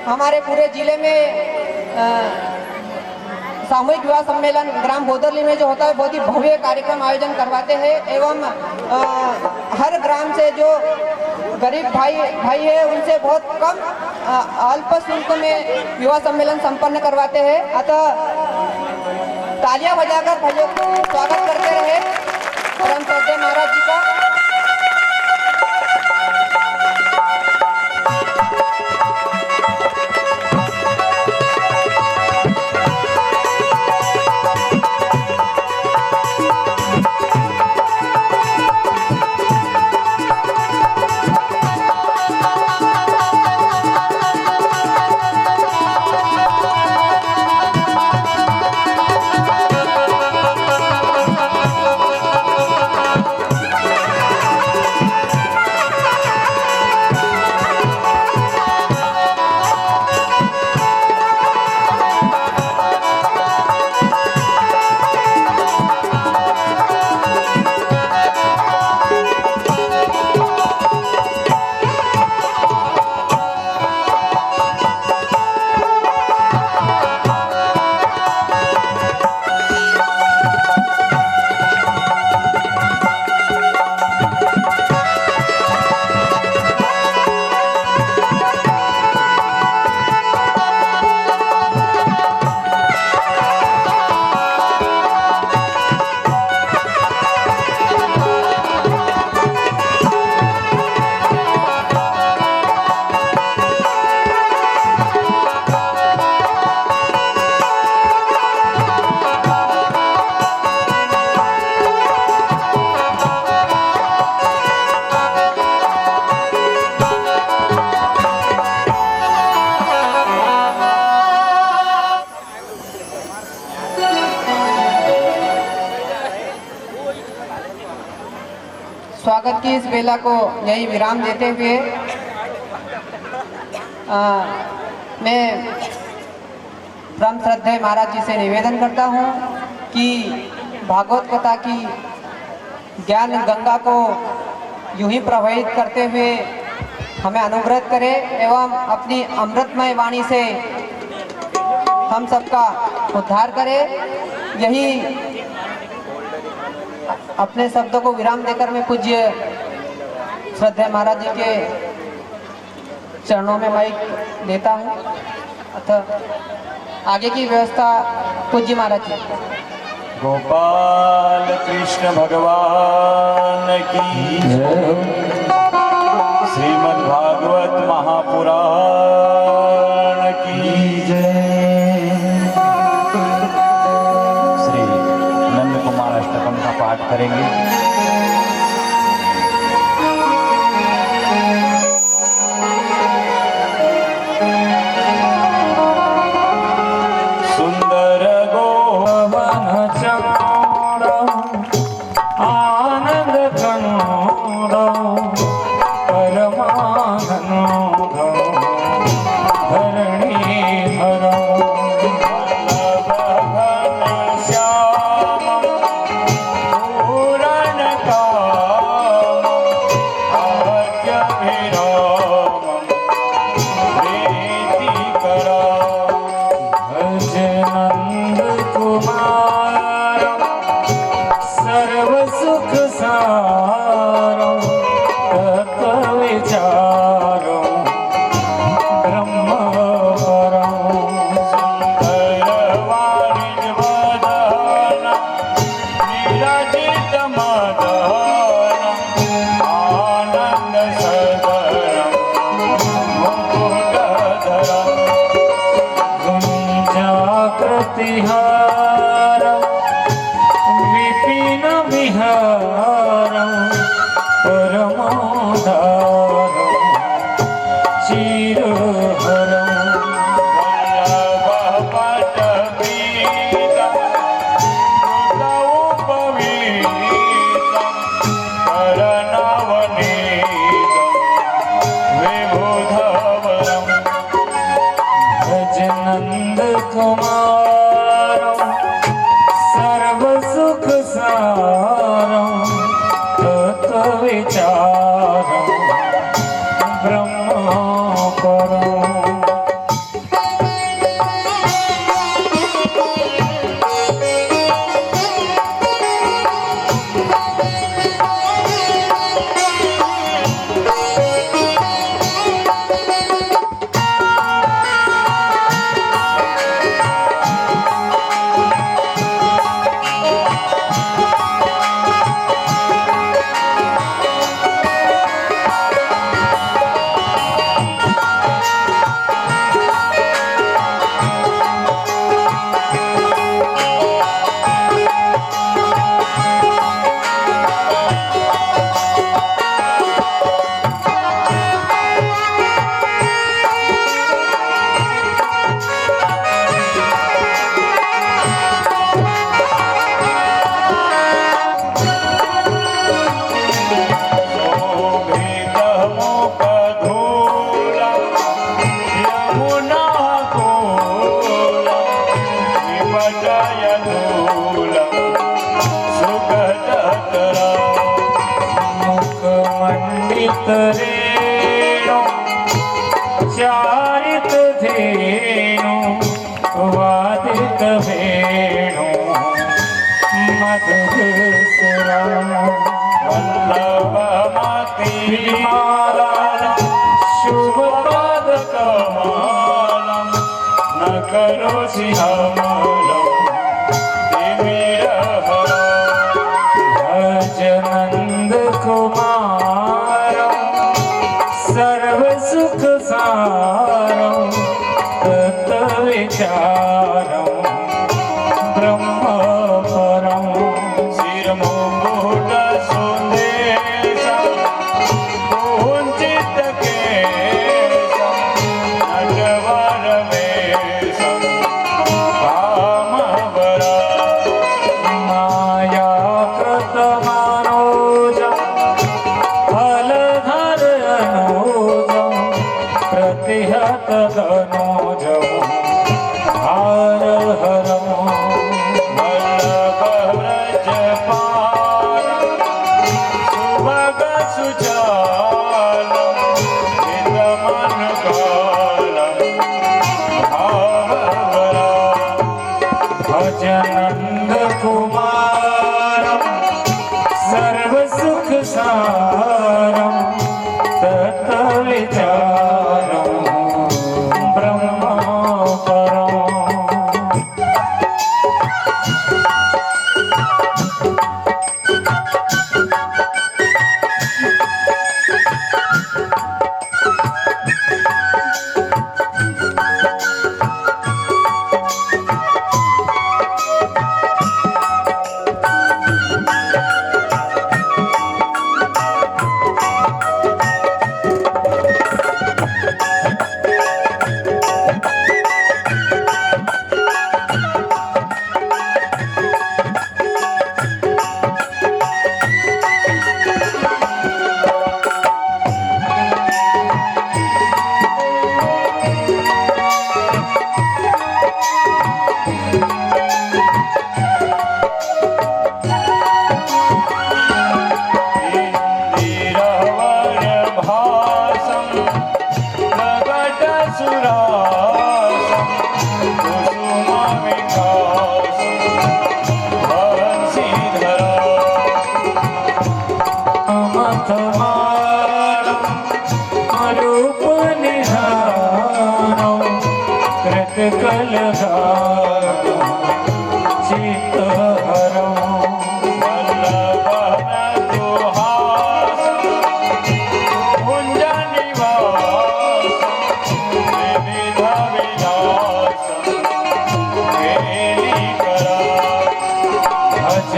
हमारे पूरे जिले में सामूहिक विवाह सम्मेलन ग्राम बोदरली में जो होता है बहुत ही भव्य कार्यक्रम आयोजन करवाते हैं एवं हर ग्राम से जो गरीब भाई है उनसे बहुत कम अल्प शुल्क में विवाह सम्मेलन संपन्न करवाते हैं। अतः तालियां बजाकर भाइयों को स्वागत करते रहे परम श्रद्धेय महाराज जी का। स्वागत की इस बेला को यही विराम देते हुए मैं परम श्रद्धेय महाराज जी से निवेदन करता हूँ कि भागवत कथा की ज्ञान गंगा को यूं ही प्रवाहित करते हुए हमें अनुग्रहित करे एवं अपनी अमृतमय वाणी से हम सबका उद्धार करे। यही अपने शब्दों को विराम देकर मैं पूज्य श्रद्धेय महाराज जी के चरणों में माइक देता हूँ। अतः आगे की व्यवस्था पूज्य महाराज जी। गोपाल कृष्ण भगवान की जय। श्रीमद् भागवत महापुराण की जय। श्री नंद कुमार अष्टकम का पाठ करेंगे। पूरा चारित धेनु वादित वेणु मधुर सुरम वल्लभ मति माला शुभ पद कमलम न करोषि हमलम तिमिरः भज नंद कुमारम सर्व सुख सारम तत् विचारम ब्रह्म परम शिरमुकुट सुंदेशम कुंचित केशम नटवर वेशम कामवरा माया कृत मनोजम फलधर अनुजम प्रतिहत धनोजम हार हरम वल्लभ व्रजपालम सुभग सुचालम हितमनकालम भाववरा भज नंद कुमारम सर्व सुख सारम तत् विचारम ब्रह्म परम।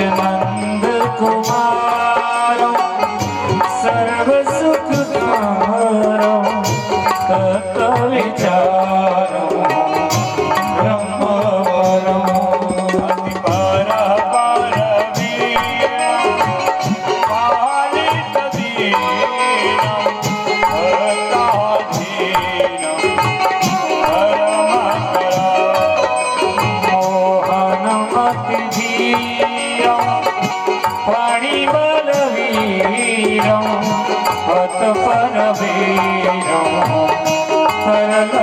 नंद कुमारम सर्व सुख सारम तत् विचारम ब्रह्म परम अति पर वीरम पालित दीनम भक्ताधीनम परम मोहनमति धीरम पाणिबल वीरम पत पर वीरम सरल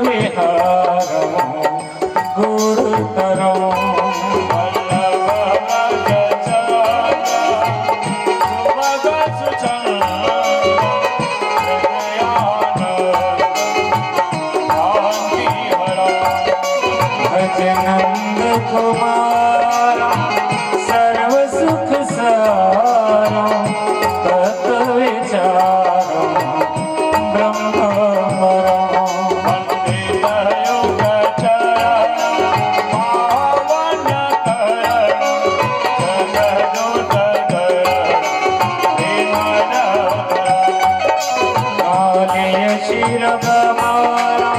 विहारं गुरुतरं नंद कुमार सर्व सुख सारा तत्व विचार ब्रह्म पंडित योग पावन शिर गमारा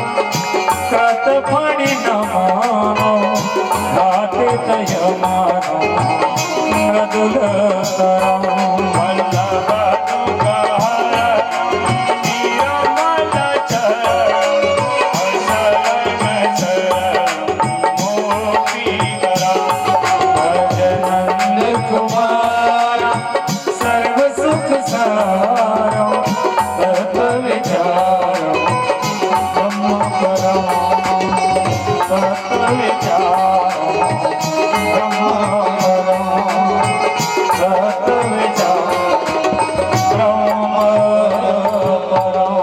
कत फणि नमानो घाटे तय मानो मृदुल करम वल्लभ दुःखहर निरमल चरण अशरण शरण मोक्तिकरा भजनंद कुमार सर्व सुख सारा तत्व विचार ब्रह्म परम तत्व विचार ब्रह्म परम तत्व विचार ब्रह्म परम।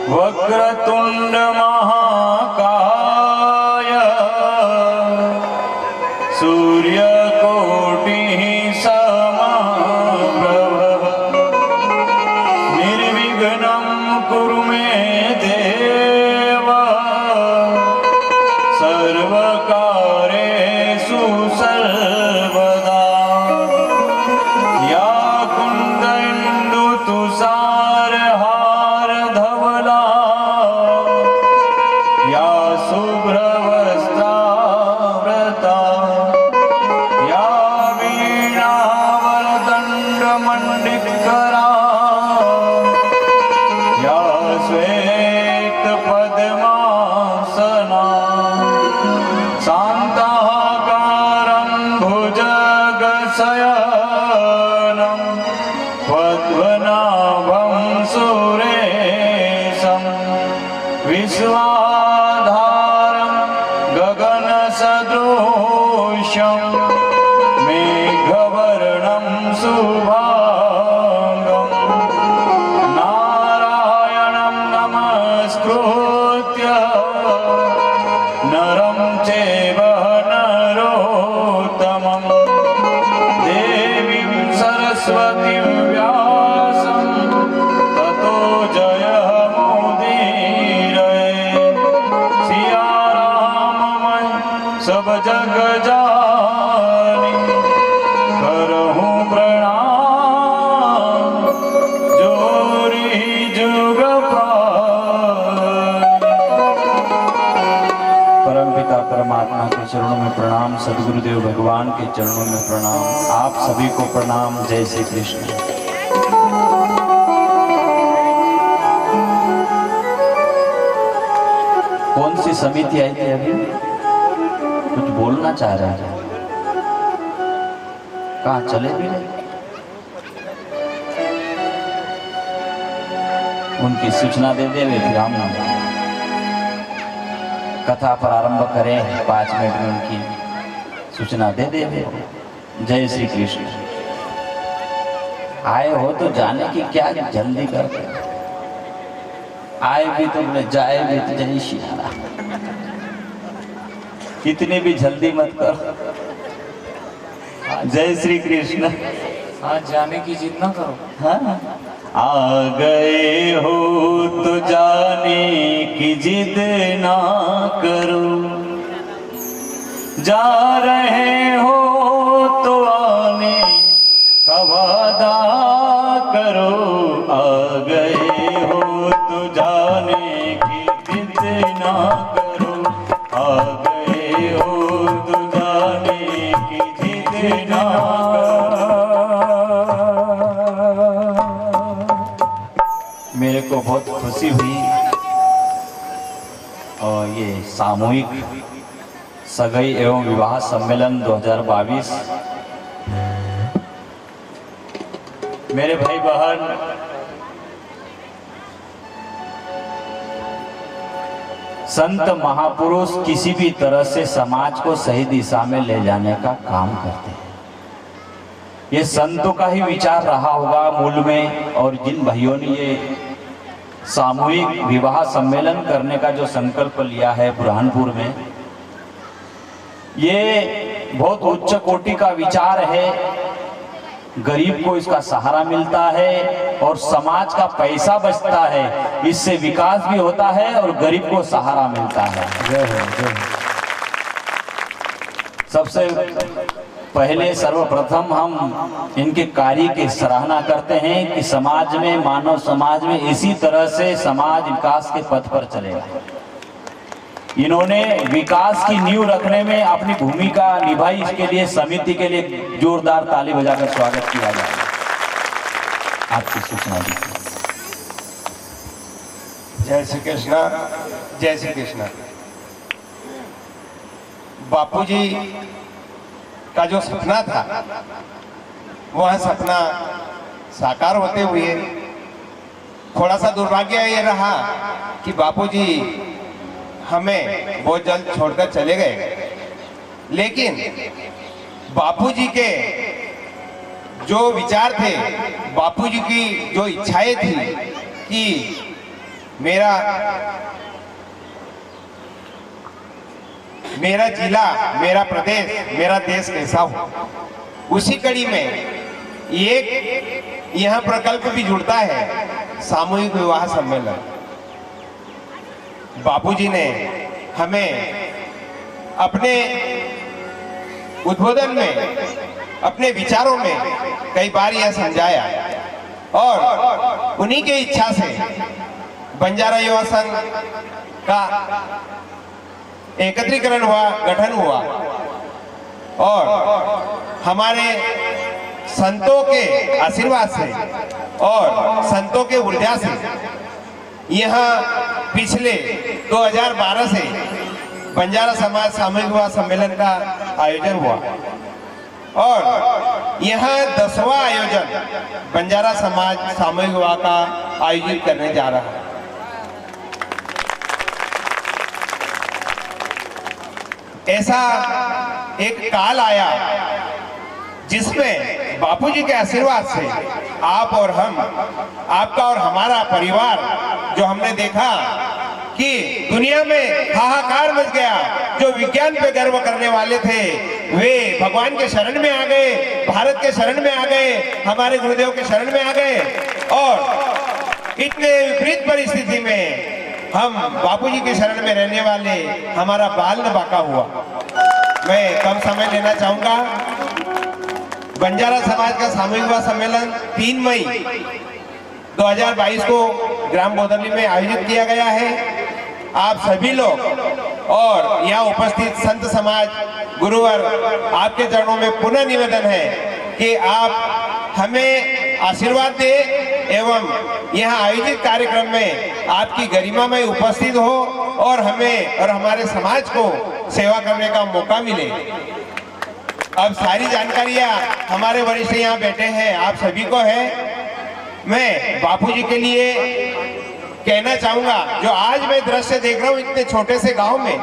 वक्रतुंड महाकाय सूर्यकोटिः समप्रभ निर्विघ्नं कुरु मे देव सर्वकार्येषु सर्वदा या कुन्दइन्दुतुषारहार धवला या शुभ्रवस्त्रावृता या वीणावरदण्डमण्डितकरा या श्वेतपद्मासना शान्ताकारं भुजगशयनं पद्मनाभं सुरेशं विश्वाधारं गगनसदृशं मेघवर्णं शुभांगं नारायणं नमस्कृत्य नरं चैव नरोत्तमं देवीं सरस्वतीं व्यासं ततो जयमुदीरये सिया राम सब जग जानी करहूँ प्रणाम जोरी जुग परमपिता परमात्मा के चरणों में प्रणाम, सदगुरुदेव भगवान के चरणों में प्रणाम। आप सभी को प्रणाम। जय श्री कृष्ण। कौन सी समिति आई थी अभी? कुछ बोलना चाह रहा है? कहाँ चले भी नहीं? उनकी सूचना दे दे फिर हम कथा प्रारंभ करें। 5 मिनट में उनकी सूचना दे दे। जय श्री कृष्ण। आए हो तो जाने की क्या जल्दी करते हो? आए भी तो बोले जाए भी तो जय श्री राम। इतनी भी जल्दी मत करो। जय श्री कृष्ण। हाँ, जाने की जिद ना करो। हाँ, आ गए हो तो जाने की जिद ना करो, जा रहे हो तो आने का वादा करो। आ गए हो तो जाने की जिद ना करो, आ गए हो तो जाने की जिद ना करो। मेरे को बहुत खुशी हुई और ये सामूहिक सगाई एवं विवाह सम्मेलन 2022 मेरे भाई बहन संत महापुरुष किसी भी तरह से समाज को सही दिशा में ले जाने का काम करते हैं। ये संतों का ही विचार रहा होगा मूल में, और जिन भाइयों ने ये सामूहिक विवाह सम्मेलन करने का जो संकल्प लिया है बुरहानपुर में, ये बहुत उच्च कोटि का विचार है। गरीब को इसका सहारा मिलता है और समाज का पैसा बचता है, इससे विकास भी होता है और गरीब को सहारा मिलता है। सबसे पहले सर्वप्रथम हम इनके कार्य की सराहना करते हैं कि समाज में, मानव समाज में इसी तरह से समाज विकास के पथ पर चलेगा। इन्होंने विकास की नींव रखने में अपनी भूमिका निभाई। इसके लिए समिति के लिए जोरदार ताली बजाकर स्वागत किया जाए। आपकी सूचना दी। जय श्री कृष्ण, जय श्री कृष्ण। बापूजी का जो सपना था, वह सपना साकार होते हुए थोड़ा सा दुर्भाग्य ये रहा कि बापूजी हमें बहुत जल्द छोड़कर चले गए। लेकिन बापूजी के जो विचार थे, बापूजी की जो इच्छाएं थी कि मेरा जिला, मेरा प्रदेश, मेरा देश कैसा हो, उसी कड़ी में एक यह प्रकल्प भी जुड़ता है, सामूहिक विवाह सम्मेलन। बापूजी ने हमें अपने उद्बोधन में, अपने विचारों में कई बार यह समझाया, और उन्हीं के इच्छा से बंजारा युवा संघ का एकत्रीकरण हुआ, गठन हुआ, और हमारे संतों के आशीर्वाद से और संतों के ऊर्जा से यहाँ पिछले 2012 से बंजारा समाज सामूहिक विवाह सम्मेलन का आयोजन हुआ, और यहाँ 10वां आयोजन बंजारा समाज सामूहिक विवाह का आयोजित करने जा रहा है। ऐसा एक काल आया जिसमें बापूजी के आशीर्वाद से आप और हम, आपका और हमारा परिवार, जो हमने देखा कि दुनिया में हाहाकार मच गया। जो विज्ञान पे गर्व करने वाले थे वे भगवान के शरण में आ गए, भारत के शरण में आ गए, हमारे गुरुदेव के शरण में आ गए, और इतने विपरीत परिस्थिति में हम बापूजी के शरण में रहने वाले हमारा बाल न बाका हुआ। मैं कम समय लेना चाहूंगा। बंजारा समाज का सामूहिक विवाह सम्मेलन 3 मई 2022 को ग्राम बोदरली में आयोजित किया गया है। आप सभी लोग और यहाँ उपस्थित संत समाज, गुरुवर, आपके चरणों में पुनः निवेदन है कि आप हमें आशीर्वाद दे एवं यहाँ आयोजित कार्यक्रम में आपकी गरिमा में उपस्थित हो और हमें और हमारे समाज को सेवा करने का मौका मिले। अब सारी जानकारियां हमारे वरिष्ठ यहाँ बैठे हैं, आप सभी को है। मैं बापूजी के लिए कहना चाहूंगा, जो आज मैं दृश्य देख रहा हूँ इतने छोटे से गांव में,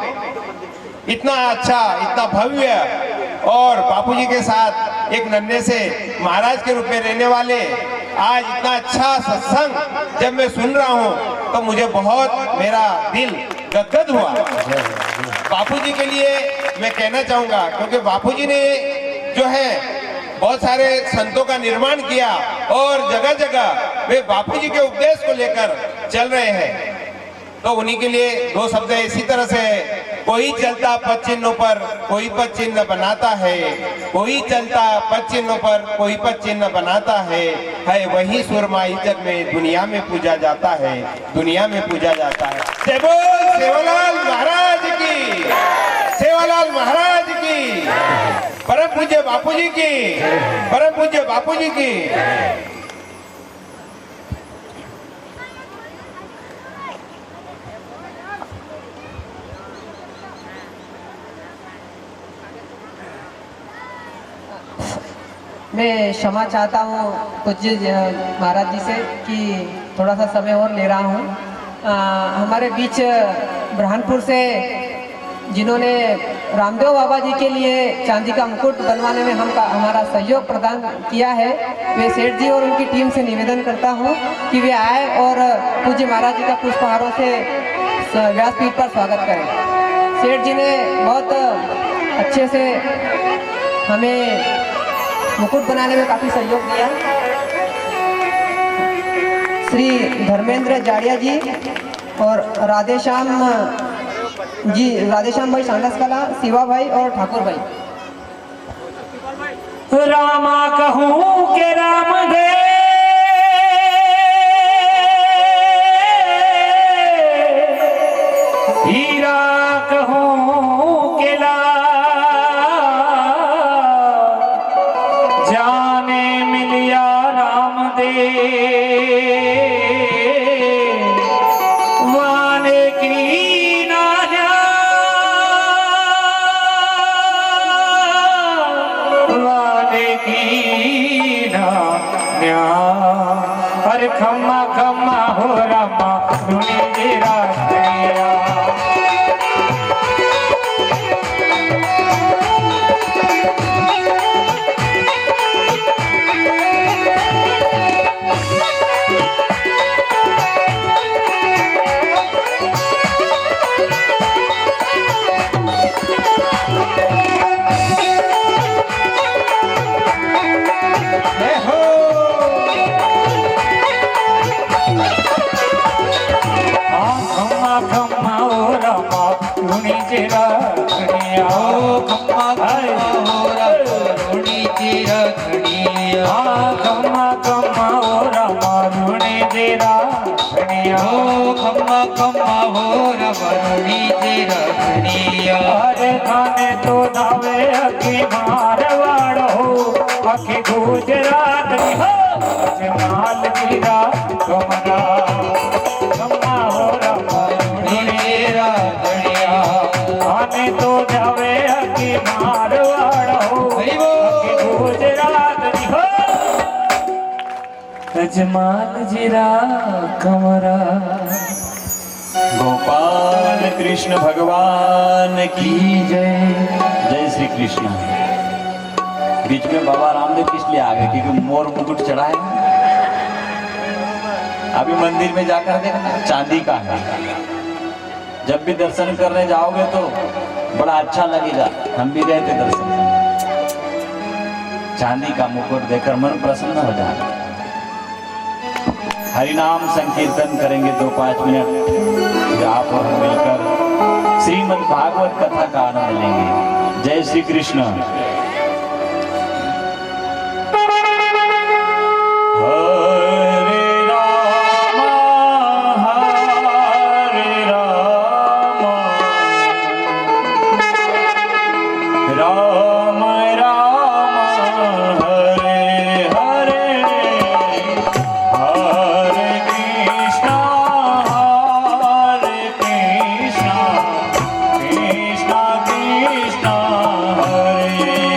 इतना अच्छा, इतना भव्य, और बापूजी के साथ एक नन्हे से महाराज के रूप में रहने वाले आज इतना अच्छा सत्संग जब मैं सुन रहा हूँ तो मुझे बहुत मेरा दिल गदगद हुआ। बापूजी के लिए मैं कहना चाहूंगा, क्योंकि बापूजी ने जो है बहुत सारे संतों का निर्माण किया और जगह जगह वे बापूजी के उपदेश को लेकर चल रहे हैं। तो उन्हीं के लिए दो शब्द इसी तरह से, कोई चलता पद चिन्हों पर कोई पद चिन्ह बनाता है, कोई चलता पद चिन्हों पर कोई पद चिन्ह बनाता है वही सुरमा इज्जत में दुनिया में पूजा जाता है, दुनिया में पूजा जाता है। जय बोल सेवालाल महाराज की, सेवालाल महाराज की, परम पूज्य बापूजी की, परम पूज्य बापूजी की। मैं क्षमा चाहता हूँ पूज्य महाराज जी से कि थोड़ा सा समय और ले रहा हूँ। हमारे बीच बुरहानपुर से जिन्होंने रामदेव बाबा जी के लिए चांदी का मुकुट बनवाने में हमारा सहयोग प्रदान किया है, वे सेठ जी और उनकी टीम से निवेदन करता हूँ कि वे आए और पूज्य महाराज जी का पुष्पहारों से व्यासपीठ पर स्वागत करें। सेठ जी ने बहुत अच्छे से हमें मुकुट बनाने में काफ़ी सहयोग दिया। श्री धर्मेंद्र जाड़िया जी और राधेश्याम भाई सांडस कला, शिवा भाई और ठाकुर भाई। रामा कहूँ के राम दे, हीरा कहूँ के लाल, जाने मिलिया राम दे, वाने की ना अरे खम्मा खम्मा हो रामा धुनी तेरा तेरा। खाने तो दावे अखी मारवाड़ हो, अखी गुजरात हो, माल गिरा कमरा कम्मा हो रमा तेरा धनिया। खाने तो जावे अखी मारवाड़ हो, अखी गुजरात हो, अजमाल जीरा कमरा। गोपाल कृष्ण भगवान की जय। जय श्री कृष्ण। बीच में बाबा रामदेव किस लिए आ गए? क्योंकि मोर मुकुट चढ़ा है। अभी मंदिर में जाकर देखना, चांदी का है। जब भी दर्शन करने जाओगे तो बड़ा अच्छा लगेगा। हम भी गए थे दर्शन, चांदी का मुकुट देखकर मन प्रसन्न हो जाएगा। हरिनाम संकीर्तन करेंगे 2-5 मिनट, फिर आप और हम मिलकर श्रीमद् भागवत कथा का आनंद लेंगे। जय Shri Krishna. Krishna Krishna Hare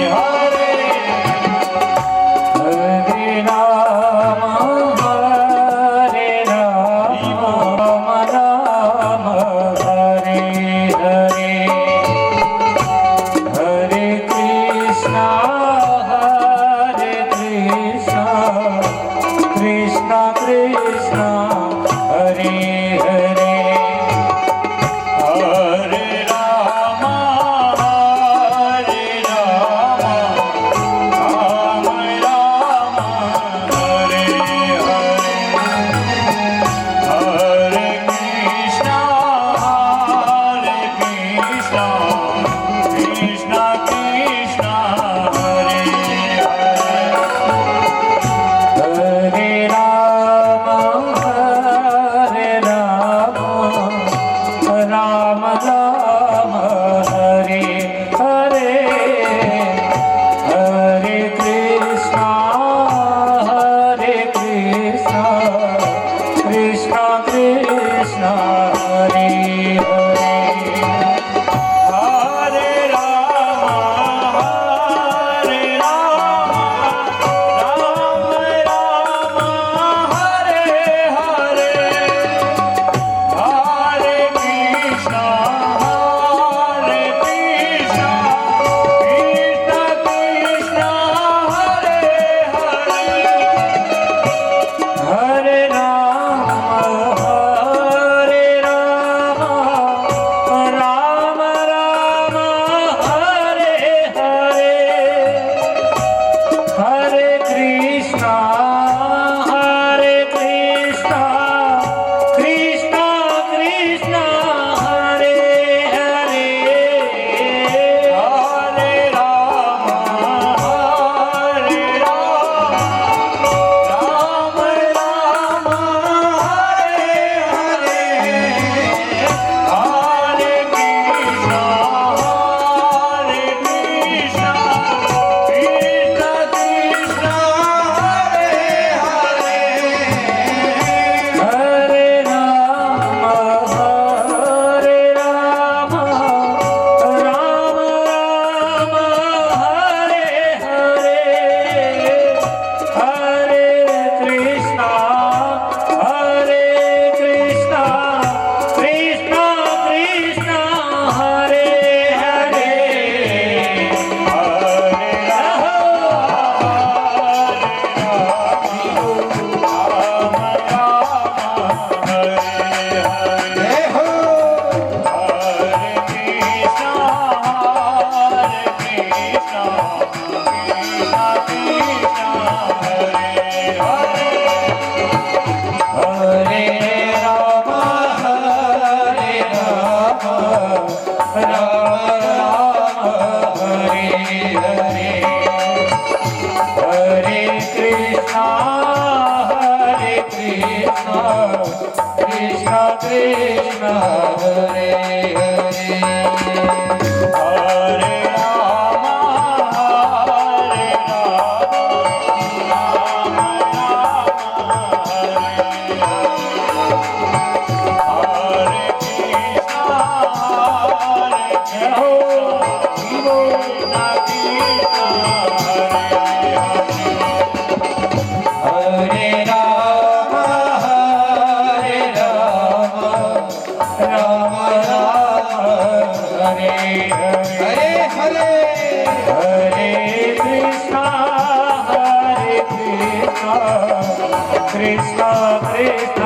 Krishna Krishna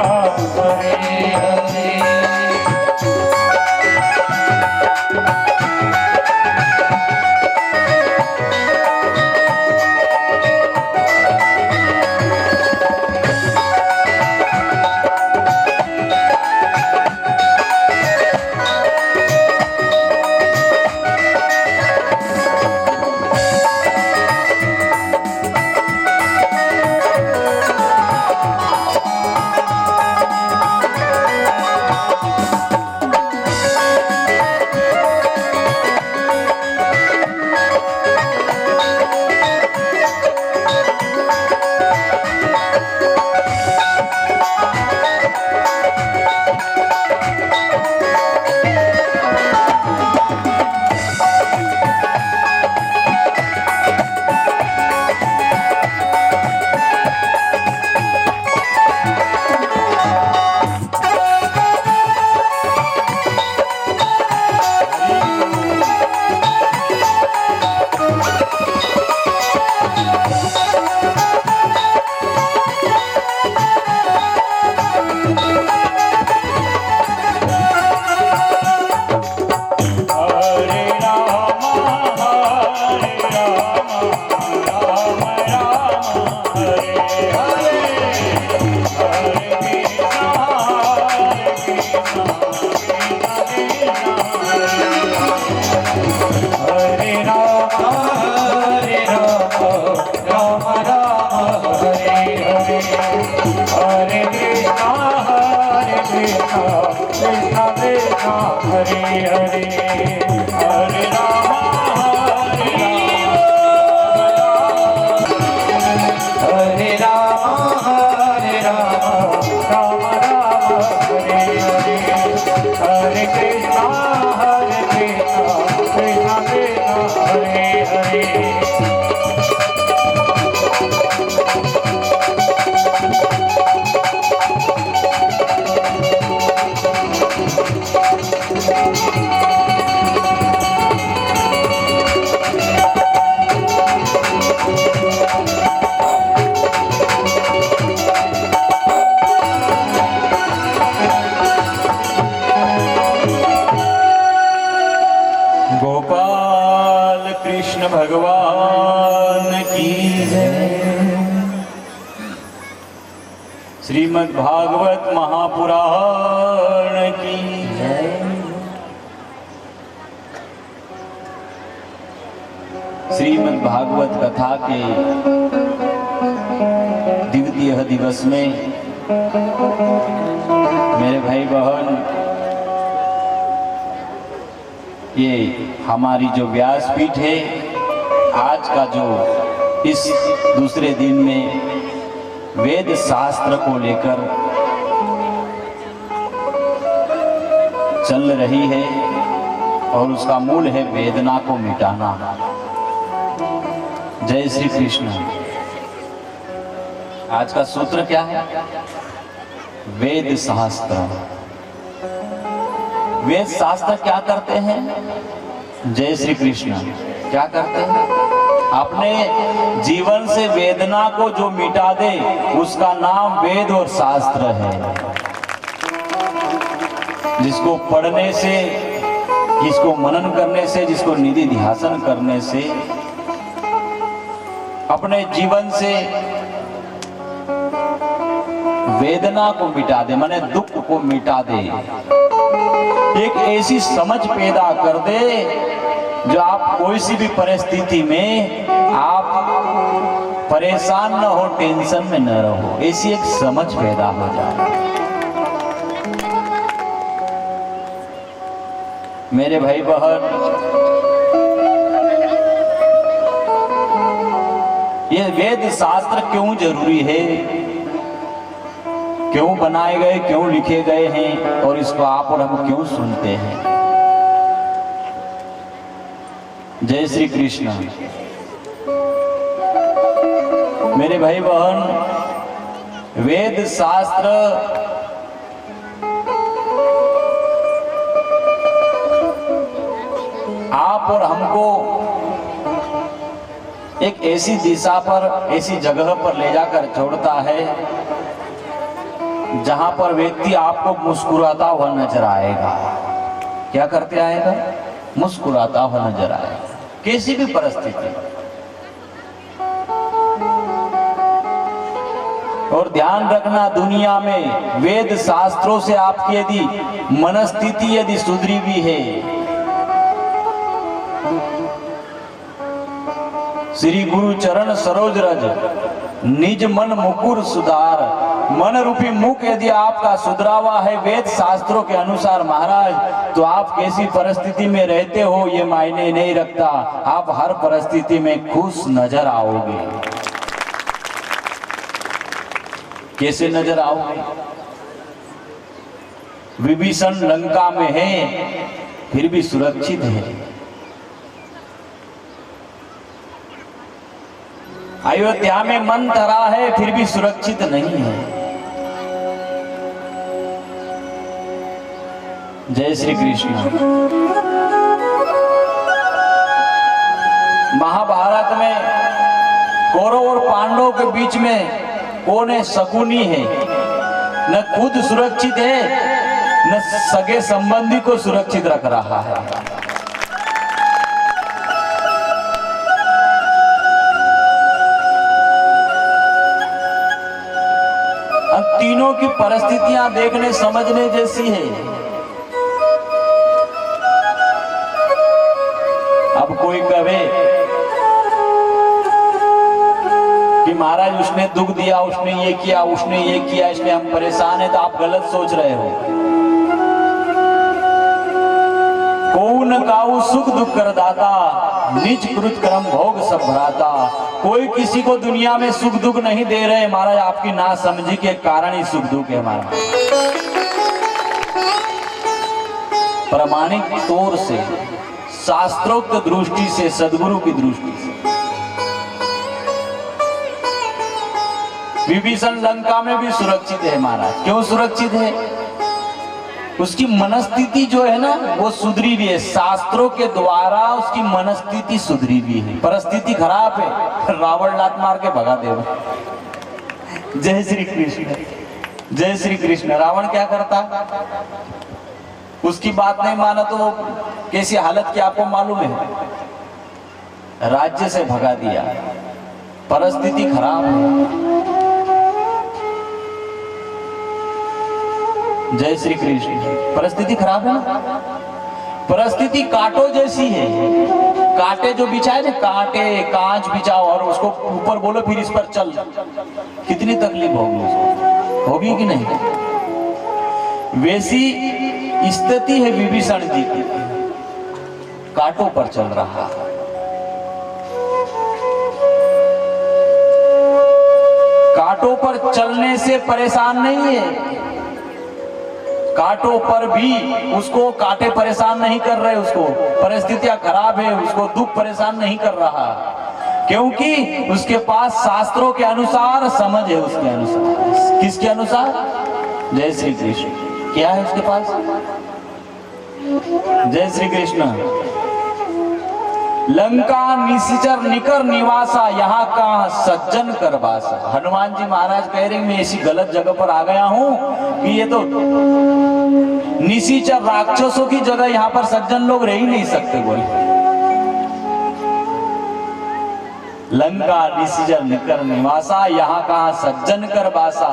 Hare Hare. Gopal Krishna भगवान की जय। श्रीमद् भागवत महापुराण की जय। श्रीमद् भागवत कथा के द्वितीय दिवस में मेरे भाई बहन, ये हमारी जो व्यासपीठ है, आज का जो इस दूसरे दिन में वेद शास्त्र को लेकर चल रही है और उसका मूल है वेदना को मिटाना। जय श्री कृष्ण। आज का सूत्र क्या है? वेद शास्त्र। वेद शास्त्र क्या करते हैं? जय श्री कृष्ण। क्या करते हैं? अपने जीवन से वेदना को जो मिटा दे उसका नाम वेद और शास्त्र है। जिसको पढ़ने से, जिसको मनन करने से, जिसको निधि ध्यासन करने से अपने जीवन से वेदना को मिटा दे, माने दुख को मिटा दे, एक ऐसी समझ पैदा कर दे जो आप कोई सी भी परिस्थिति में आप परेशान न हो, टेंशन में न रहो, ऐसी एक समझ पैदा हो जाए। मेरे भाई बहन, ये वेद शास्त्र क्यों जरूरी है, क्यों बनाए गए, क्यों लिखे गए हैं और इसको आप और हम क्यों सुनते हैं? जय श्री कृष्ण। मेरे भाई बहन, वेद शास्त्र आप और हमको एक ऐसी दिशा पर, ऐसी जगह पर ले जाकर छोड़ता है जहां पर व्यक्ति आपको मुस्कुराता हुआ नजर आएगा। क्या करते आएगा? मुस्कुराता हुआ नजर आएगा, कैसी भी परिस्थिति। और ध्यान रखना, दुनिया में वेद शास्त्रों से आपकी यदि मनस्थिति यदि सुधरी भी है, श्री गुरु चरण सरोज रज निज मन मुकुर सुधार, मन रूपी मुख यदि आपका सुधरावा है वेद शास्त्रों के अनुसार महाराज, तो आप कैसी परिस्थिति में रहते हो ये मायने नहीं रखता, आप हर परिस्थिति में खुश नजर आओगे। कैसे नजर आओगे? विभीषण लंका में है फिर भी सुरक्षित है, अयोध्या में मन धरा है फिर भी सुरक्षित नहीं है। जय श्री कृष्ण। महाभारत में कौरव और पांडवों के बीच में कौन है शकुनी है? न खुद सुरक्षित है न सगे संबंधी को सुरक्षित रख रहा है। अब तीनों की परिस्थितियां देखने समझने जैसी है। अब कोई कहे कि महाराज उसने दुख दिया, उसने ये किया, उसने ये किया, इसलिए हम परेशान हैं, तो आप गलत सोच रहे हो। कौन काऊ सुख दुख कर दाता, निज कृत कर्म भोग सब भराता। कोई किसी को दुनिया में सुख दुख नहीं दे रहे महाराज, आपकी ना समझी के कारण ही सुख दुख है हमारा। प्रामाणिक तौर से, शास्त्रोक्त दृष्टि से, सदगुरु की दृष्टि से विभीषण लंका में भी सुरक्षित है महाराज। क्यों सुरक्षित है? उसकी मनस्थिति जो है ना वो सुधरी भी है, शास्त्रों के द्वारा उसकी मनस्थिति सुधरी भी है। परिस्थिति खराब है, रावण लात मार के भगा देगा। जय श्री कृष्ण, जय श्री कृष्ण। रावण क्या करता? उसकी बात नहीं माना तो कैसी हालत की आपको मालूम है? राज्य से भगा दिया। परिस्थिति खराब है। जय श्री कृष्ण। परिस्थिति खराब है ना? परिस्थिति कांटों जैसी है। कांटे जो बिछाए ना, कांटे कांच बिछाओ और उसको ऊपर बोलो फिर इस पर चल, कितनी तकलीफ होगी उसको, होगी कि नहीं? वैसी स्थिति है विभीषण जी की, कांटों पर चल रहा। कांटों पर चलने से परेशान नहीं है, कांटों पर भी उसको कांटे परेशान नहीं कर रहे, उसको परिस्थितियां खराब है, उसको दुख परेशान नहीं कर रहा, क्योंकि उसके पास शास्त्रों के अनुसार समझ है। उसके अनुसार, किसके अनुसार? जय श्री कृष्ण। क्या है उसके पास? जय श्री कृष्ण। लंका निशिचर निकर निवासा, यहाँ का सज्जन कर बासा। हनुमान जी महाराज कह रहे मैं ऐसी गलत जगह पर आ गया हूं कि ये तो निशिचर राक्षसों की जगह, यहाँ पर सज्जन लोग रह ही नहीं सकते। बोले लंका निशिचर निकर निवासा, यहाँ कहाँ सज्जन कर बासा।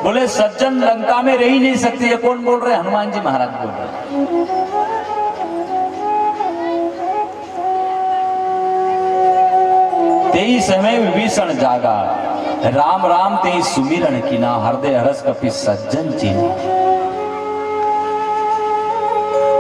बोले सज्जन लंका में रह ही नहीं सकते। ये कौन बोल रहे? हनुमान जी महाराज बोल रहे। तेई समय विभीषण जागा, राम राम तेई सुमिरन कीना, हृदय हरस कपि सज्जन चीना।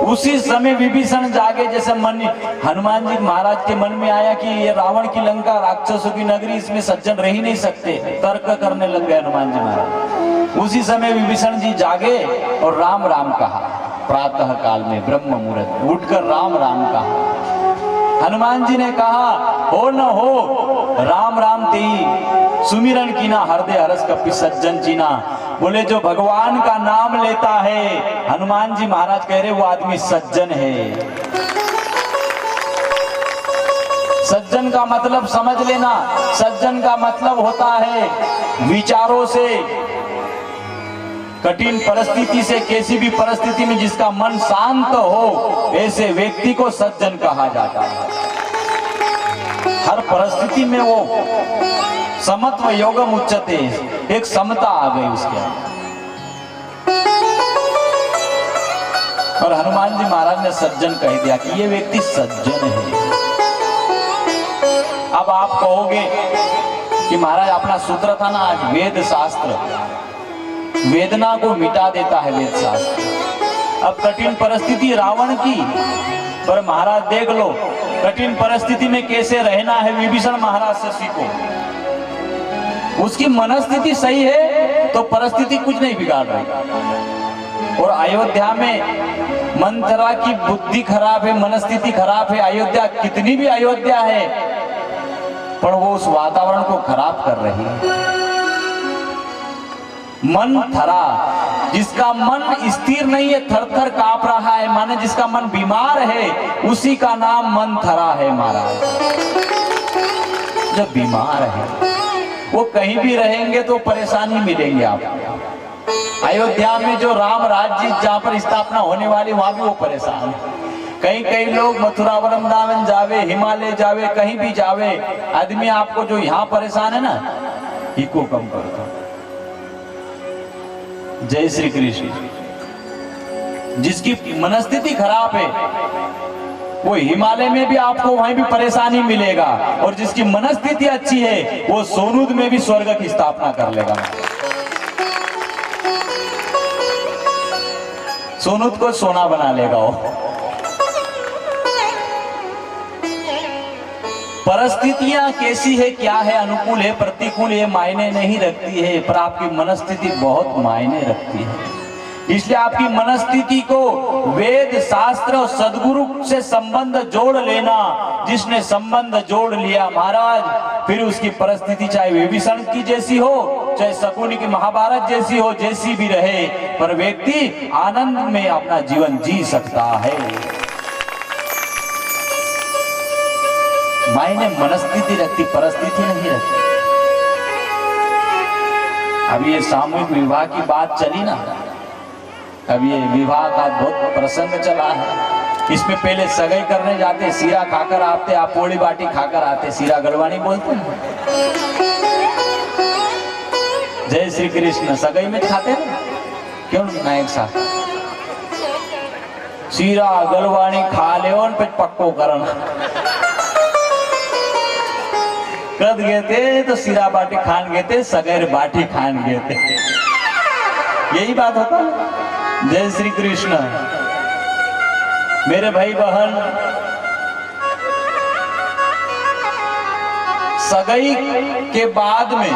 उसी समय विभीषण जागे, जैसे मन हनुमान जी महाराज के मन में आया कि ये रावण की लंका, राक्षसों की नगरी, इसमें सज्जन रह ही नहीं सकते, तर्क करने लग गए हनुमान जी महाराज। उसी समय विभीषण जी जागे और राम राम कहा। प्रातः काल में ब्रह्म मुहूर्त में उठकर राम राम कहा। हनुमान जी ने कहा हो न हो राम राम तेई सुमिरन कीना, हृदय हरस कपि सज्जन चीना। बोले जो भगवान का नाम लेता है, हनुमान जी महाराज कह रहे वो आदमी सज्जन है। सज्जन का मतलब समझ लेना, सज्जन का मतलब होता है विचारों से, कठिन परिस्थिति से, किसी भी परिस्थिति में जिसका मन शांत हो, ऐसे व्यक्ति को सज्जन कहा जाता है। हर परिस्थिति में वो समत्व योगम उच्चते, एक समता आ गई उसके अंदर। और हनुमान जी महाराज ने सज्जन कह दिया कि ये व्यक्ति सज्जन है। अब आप कहोगे कि महाराज अपना सूत्र था ना आज, वेद शास्त्र वेदना को मिटा देता है वेद शास्त्र। अब कठिन परिस्थिति रावण की, पर महाराज देख लो कठिन परिस्थिति में कैसे रहना है विभीषण महाराज से सीखो। उसकी मनस्थिति सही है तो परिस्थिति कुछ नहीं बिगाड़ रही। और अयोध्या में मंथरा की बुद्धि खराब है, मनस्थिति खराब है, अयोध्या कितनी भी अयोध्या है पर वो उस वातावरण को खराब कर रही है। मंथरा, जिसका मन स्थिर नहीं है, थर थर कांप रहा है, माने जिसका मन बीमार है, उसी का नाम मंथरा है महाराज। जो बीमार है वो कहीं भी रहेंगे तो परेशानी मिलेंगे आपको। अयोध्या में जो राम राज्य जहाँ पर स्थापना होने वाली, वहां भी वो परेशान है। कई कई लोग मथुरा वृंदावन जावे, हिमालय जावे, कहीं भी जावे, आदमी आपको जो यहाँ परेशान है ना, इको कम करता। जय श्री कृष्ण। जिसकी मनस्थिति खराब है वो हिमालय में भी आपको वहीं भी परेशानी मिलेगा, और जिसकी मनस्थिति अच्छी है वो सोनूद में भी स्वर्ग की स्थापना कर लेगा। सोनूद को सोना बना लेगा वो। परिस्थितियां कैसी है, क्या है, अनुकूल है, प्रतिकूल है, मायने नहीं रखती है, पर आपकी मनस्थिति बहुत मायने रखती है। इसलिए आपकी मनस्थिति को वेद शास्त्र और सद्गुरु से संबंध जोड़ लेना। जिसने संबंध जोड़ लिया महाराज, फिर उसकी परिस्थिति चाहे विभीषण की जैसी हो, चाहे शकुनी की महाभारत जैसी हो, जैसी भी रहे, पर व्यक्ति आनंद में अपना जीवन जी सकता है। मायने मनस्थिति रखती, परिस्थिति नहीं रखती। अभी ये सामूहिक विवाह की बात चली ना, अभी ये विवाह का बहुत प्रसंग चला है। इसमें पहले सगाई करने जाते, सीरा खाकर आते, आप पोड़ी बाटी खाकर आते, सीरा गलवानी बोलते हैं। जय श्री कृष्ण। सगाई में खाते ना, क्यों ना एक साथ सीरा गलवानी खा ले और फिर पक्को करना। कद गए थे तो सीरा बाटी खान गए थे, सगैर बाटी खान गए थे, यही बात होता है। जय श्री कृष्ण। मेरे भाई बहन, सगाई के बाद में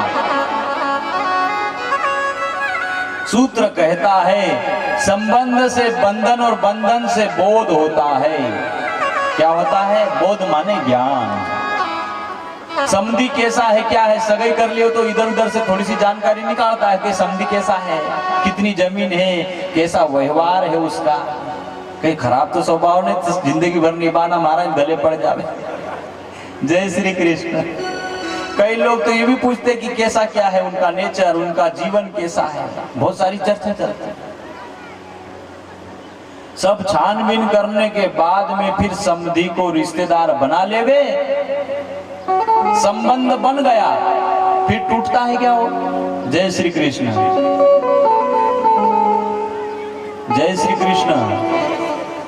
सूत्र कहता है संबंध से बंधन और बंधन से बोध होता है। क्या होता है? बोध माने ज्ञान। समधी कैसा है, क्या है, सगाई कर लियो तो इधर उधर से थोड़ी सी जानकारी निकालता है कि समधी कैसा है, कितनी जमीन है, कैसा व्यवहार है उसका। कहीं खराब तो स्वभाव नहीं तो जिंदगी भर निभाना महाराज गले पड़ जावे। जय श्री कृष्ण। कई लोग तो ये भी पूछते कि कैसा क्या है उनका नेचर, उनका जीवन कैसा है, बहुत सारी चर्चा चलती है। सब छानबीन करने के बाद में फिर समधी को रिश्तेदार बना लेवे, संबंध बन गया, फिर टूटता है क्या वो? जय श्री कृष्ण। जय श्री कृष्ण।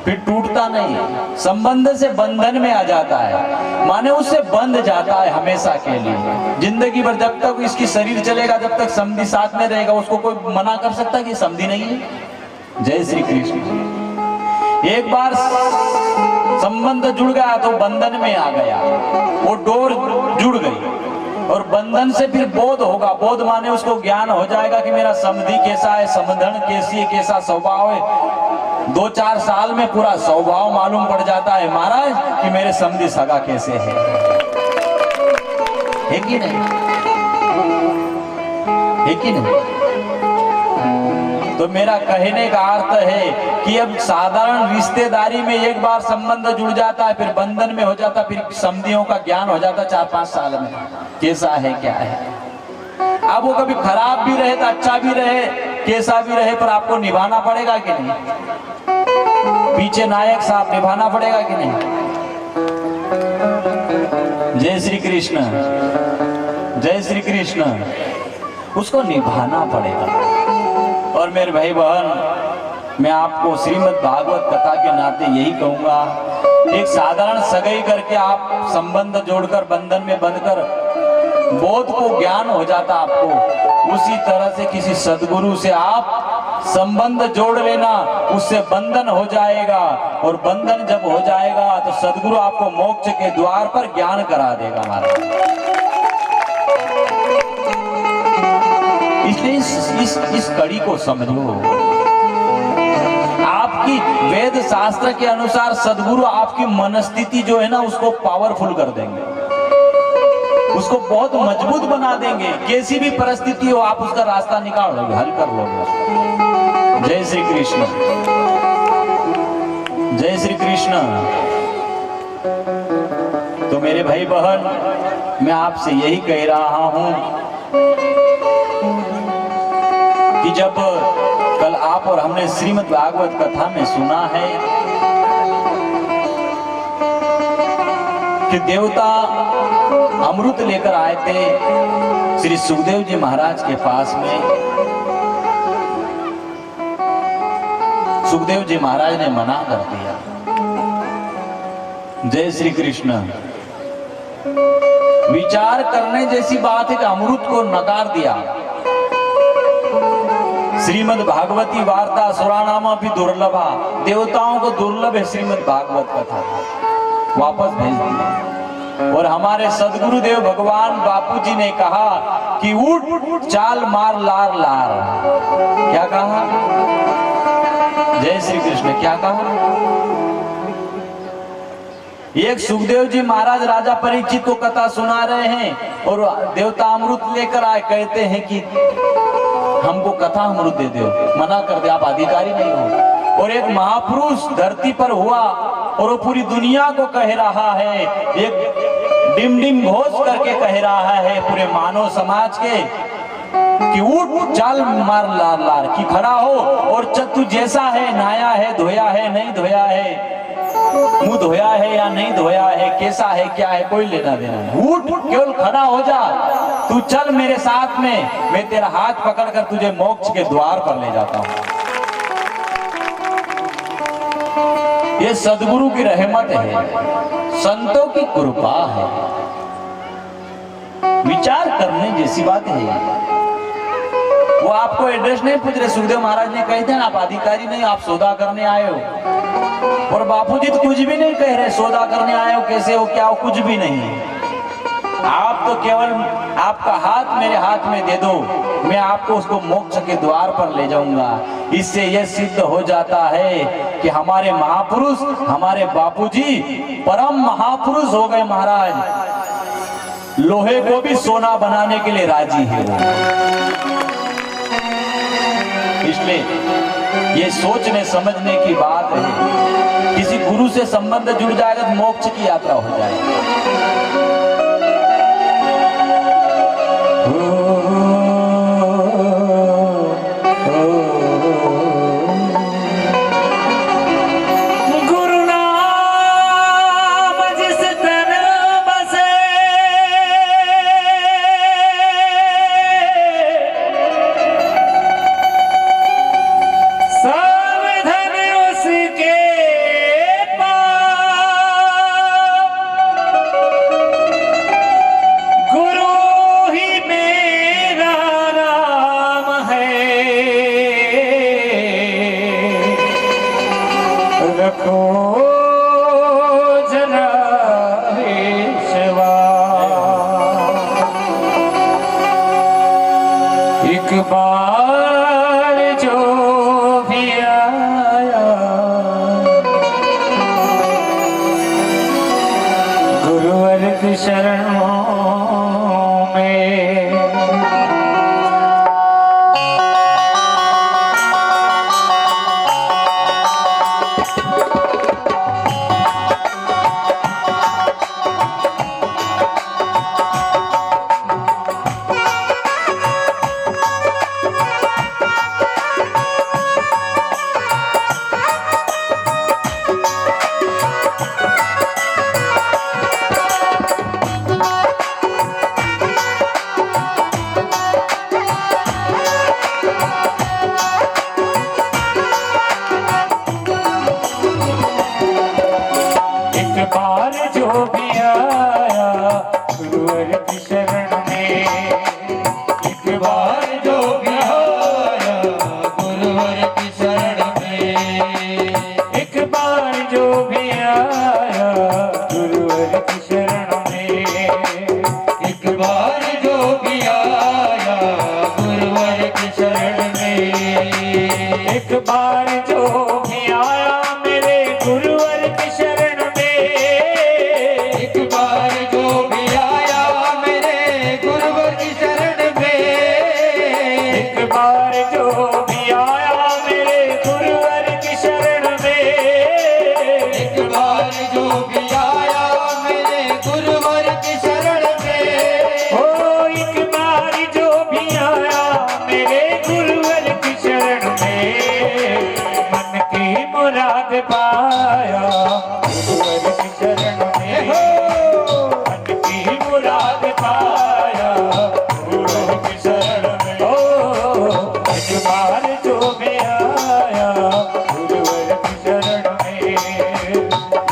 फिर टूटता नहीं, संबंध से बंधन में आ जाता है, माने उससे बंध जाता है हमेशा के लिए। जिंदगी भर जब तक इसकी शरीर चलेगा, जब तक समधी साथ में रहेगा, उसको कोई मना कर सकता कि समधी नहीं है? जय श्री कृष्ण। एक बार संबंध जुड़ गया तो बंधन में आ गया, वो डोर जुड़ गई और बंधन से फिर बोध होगा। बोध माने उसको ज्ञान हो जाएगा कि मेरा समधी कैसा है, समधन कैसी है, कैसा स्वभाव है। 2-4 साल में पूरा स्वभाव मालूम पड़ जाता है महाराज कि मेरे समधी सगा कैसे है कि नहीं? है कि नहीं? तो मेरा कहने का अर्थ है कि अब साधारण रिश्तेदारी में एक बार संबंध जुड़ जाता है, फिर बंधन में हो जाता, फिर समधियों का ज्ञान हो जाता 4-5 साल में कैसा है क्या है। अब वो कभी खराब भी रहे तो अच्छा भी रहे, कैसा भी रहे, पर आपको निभाना पड़ेगा कि नहीं? पीछे नायक साहब निभाना पड़ेगा कि नहीं? जय श्री कृष्ण, जय श्री कृष्ण। उसको निभाना पड़ेगा। और मेरे भाई बहन, मैं आपको श्रीमद् भागवत कथा के नाते यही कहूंगा, एक साधारण सगाई करके आप संबंध जोड़कर बंधन में बंधकर बोध को ज्ञान हो जाता आपको, उसी तरह से किसी सदगुरु से आप संबंध जोड़ लेना, उससे बंधन हो जाएगा। और बंधन जब हो जाएगा तो सदगुरु आपको मोक्ष के द्वार पर ज्ञान करा देगा महाराज। इसलिए इस कड़ी को समझो। आपकी वेद शास्त्र के अनुसार सदगुरु आपकी मनस्थिति जो है ना उसको पावरफुल कर देंगे, उसको बहुत मजबूत बना देंगे। कैसी भी परिस्थिति हो आप उसका रास्ता निकाल लोगे, हल कर लोगे। जय श्री कृष्ण, जय श्री कृष्ण। तो मेरे भाई बहन, मैं आपसे यही कह रहा हूं कि जब कल आप और हमने श्रीमद् भागवत कथा में सुना है कि देवता अमृत लेकर आए थे श्री सुखदेव जी महाराज के पास में। सुखदेव जी महाराज ने मना कर दिया। जय श्री कृष्ण। विचार करने जैसी बात है कि अमृत को नकार दिया। श्रीमद् भागवती वार्ता सुरानामा भी दुर्लभा, देवताओं को दुर्लभ है श्रीमद् भागवत कथा, वापस भेज दिया। और हमारे सदगुरुदेव भगवान बापूजी ने कहा कि उठ चाल मार लार लार। क्या कहा? जय श्री कृष्ण। क्या कहा? एक सुखदेव जी महाराज राजा परीक्षित को कथा सुना रहे हैं और देवता अमृत लेकर आए, कहते हैं कि हमको कथा अमृत दे दो। मना कर दे, आप अधिकारी नहीं हो। और एक महापुरुष धरती पर हुआ और वो पूरी दुनिया को कह रहा है, एक डिम डिम घोष करके कह रहा है पूरे मानव समाज के कि उठ चाल मार लार लार, कि खड़ा हो और तू जैसा है, नहाया है, धोया है, नहीं धोया है, मुंह धोया है या नहीं धोया है, कैसा है क्या है, कोई लेना देना नहीं। उठ, केवल खड़ा हो जा, तू चल मेरे साथ में, मैं तेरा हाथ पकड़कर तुझे मोक्ष के द्वार पर ले जाता हूं। ये सदगुरु की रहमत है, संतों की कृपा है। विचार करने जैसी बात है। वो आपको एड्रेस नहीं पूछ रहे, सुखदेव महाराज ने कह दिया आप अधिकारी नहीं, आप सौदा करने आए हो। और बापूजी तो कुछ भी नहीं कह रहे, सौदा करने आए हो, कैसे हो, क्या हो, कुछ भी नहीं। आप तो केवल आपका हाथ मेरे हाथ में दे दो, मैं आपको उसको मोक्ष के द्वार पर ले जाऊंगा। इससे यह सिद्ध हो जाता है कि हमारे महापुरुष, हमारे बापूजी परम महापुरुष हो गए महाराज। लोहे को भी सोना बनाने के लिए राजी है वो। इसलिए ये सोचने समझने की बात है। किसी गुरु से संबंध जुड़ जाएगा तो मोक्ष की यात्रा हो जाएगी। बार जो भी आया गुरुवर की शरणों में गुरुवर की शरण में। एक बार जो भी आया गुरुवर की शरण में, एक बार जो भी आया गुरुवर की शरण में, एक बार जो भी आया गुरुवर की शरण में, एक बार जो भी आया मेरे गुरुवर की शरण में, एक बार जो भी आया मेरे गुरुवर की शरण में, एक बार जो भी आया मेरे गुरुवर की शरण में, एक बार जो भी आया मेरे गुरुवर की शरण में, ओ एक बार जो भी आया मेरे गुरुवर की शरण में, मन की मुराद पाया गुरुवर की शरण में, हो मन की मुराद पाया गुरुवर की शरण में, हो एक बार जो भी आया गुरुवर की शरण में,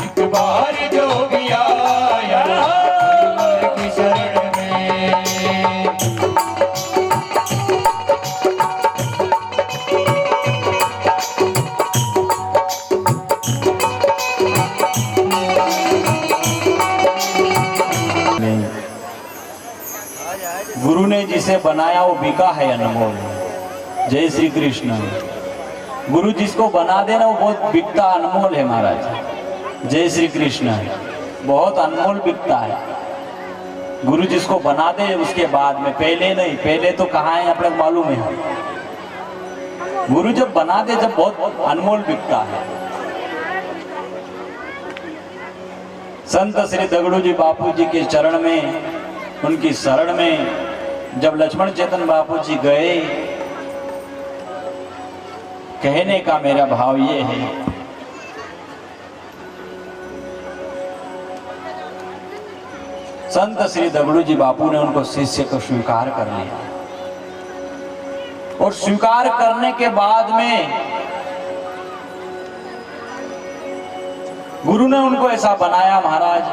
एक बार जो भी आया गुरुवर की शरण में। गुरु ने जिसे बनाया वो बिका है अनमोल। जय श्री कृष्ण। गुरु जिसको बना देना वो बहुत बिकता अनमोल है महाराज। जय श्री कृष्ण। बहुत अनमोल बिकता है। गुरु जिसको बना दे उसके बाद में, पहले नहीं। पहले तो कहाँ है अपने मालूम है। गुरु जब बना दे जब बहुत अनमोल बिकता है। संत श्री दगड़ू जी बापू जी के चरण में, उनकी शरण में जब लक्ष्मण चेतन बापू जी गए, कहने का मेरा भाव ये है, संत श्री दगड़ू जी बापू ने उनको शिष्य को स्वीकार कर लिया। और स्वीकार करने के बाद में गुरु ने उनको ऐसा बनाया महाराज।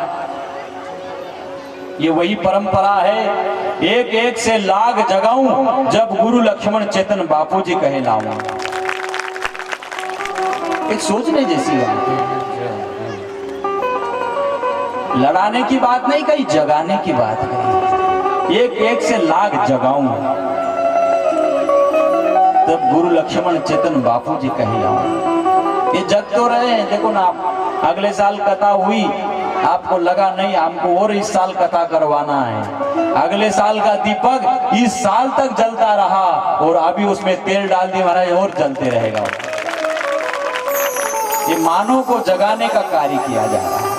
ये वही परंपरा है, एक एक से लाख जगाऊं जब गुरु लक्ष्मण चेतन बापू जी कहे लाऊं। एक सोचने जैसी बात है। लड़ाने की बात नहीं कही, जगाने की बात कही। एक एक से लाख जगाऊं तब गुरु लक्ष्मण चेतन बापू जी कहे लाऊं। ये जग तो रहे हैं। देखो ना, आप अगले साल कथा हुई, आपको लगा नहीं हमको और इस साल कथा करवाना है। अगले साल का दीपक इस साल तक जलता रहा और अभी उसमें तेल डाल दिया महाराज, और जलते रहेगा। ये मानव को जगाने का कार्य किया जा रहा है।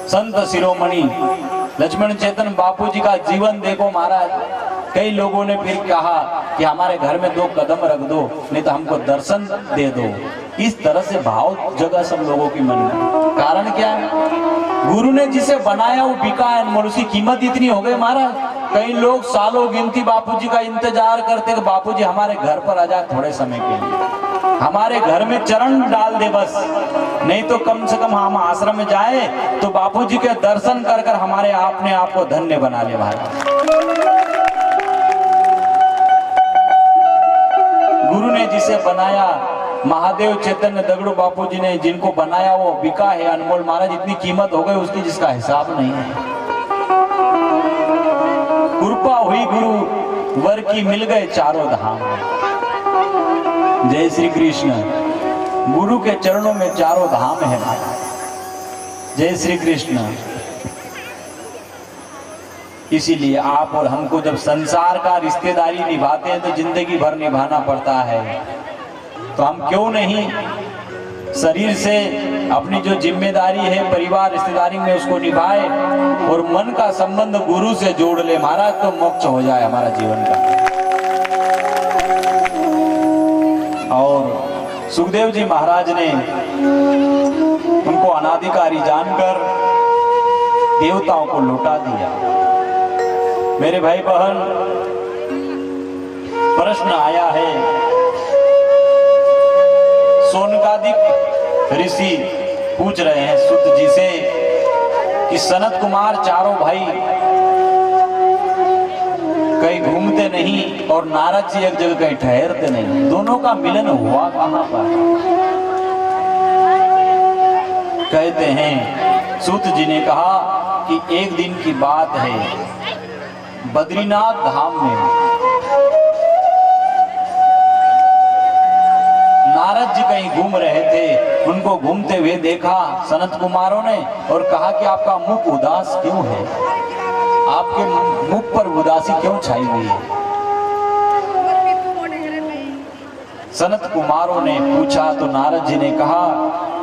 संत शिरोमणि लक्ष्मण चेतन बापू जी का जीवन देखो महाराज। कई लोगों ने फिर कहा कि हमारे घर में 2 कदम रख दो, नहीं तो हमको दर्शन दे दो। इस तरह से भाव जगह सब लोगों की मन में। कारण क्या है? गुरु ने जिसे बनाया वो बिका है अनमोल। उसकी कीमत इतनी हो गई महाराज। कई लोग सालों गिनती बापूजी का इंतजार करते कि बापूजी हमारे घर पर आ जाए थोड़े समय के लिए, हमारे घर में चरण डाल दे बस, नहीं तो कम से कम हम आश्रम में जाए तो बापूजी के दर्शन कर कर हमारे अपने आप को धन्य बना ले महाराज। गुरु ने जिसे बनाया, महादेव चैतन्य दगड़ू बापू जी ने जिनको बनाया वो बिका है अनमोल महाराज। इतनी कीमत हो गई उसकी जिसका हिसाब नहीं है। कृपा हुई गुरु वर की, मिल गए चारों धाम। जय श्री कृष्ण। गुरु के चरणों में चारों धाम है महाराज। जय श्री कृष्ण। इसीलिए आप और हमको जब संसार का रिश्तेदारी निभाते हैं तो जिंदगी भर निभाना पड़ता है। तो हम क्यों नहीं शरीर से अपनी जो जिम्मेदारी है परिवार रिश्तेदारी में उसको निभाए और मन का संबंध गुरु से जोड़ ले महाराज, तो मोक्ष हो जाए हमारा जीवन का। और सुखदेव जी महाराज ने उनको अनाधिकारी जानकर देवताओं को लौटा दिया। मेरे भाई बहन, प्रश्न आया है, सोनकादिक ऋषि पूछ रहे हैं सुत जी से कि सनत कुमार चारों भाई कहीं घूमते नहीं और नारद जी एक जगह कहीं ठहरते नहीं, दोनों का मिलन हुआ कहां पर? कहते हैं सूत जी ने कहा कि एक दिन की बात है, बद्रीनाथ धाम में नारद जी कहीं घूम रहे थे, उनको घूमते हुए देखा सनत कुमारों ने और कहा कि आपका मुख उदास क्यों है, आपके मुख पर उदासी क्यों छाई हुई है? सनत कुमारों ने पूछा तो नारद जी ने कहा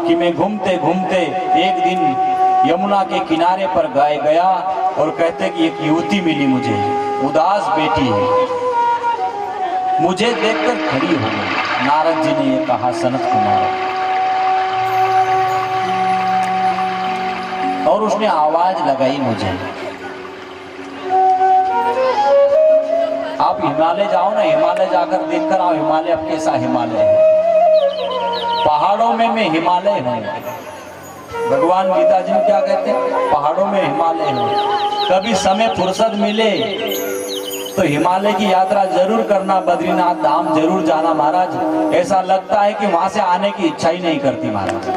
कि मैं घूमते घूमते एक दिन यमुना के किनारे पर गया और कहते कि एक युवती मिली मुझे, उदास बेटी है, मुझे देखकर खड़ी हो गई। नारद जी ने ये कहा सनत कुमार, और उसने आवाज लगाई मुझे, आप हिमालय जाओ ना, हिमालय जाकर देखकर आओ, हिमालय अब कैसा हिमालय है, पहाड़ों में मैं हिमालय हूं। भगवान गीता जी में क्या कहते हैं? पहाड़ों में हिमालय हूं। कभी समय फुर्सत मिले तो हिमालय की यात्रा जरूर करना, बद्रीनाथ धाम जरूर जाना महाराज। ऐसा लगता है कि वहां से आने की इच्छा ही नहीं करती महाराज।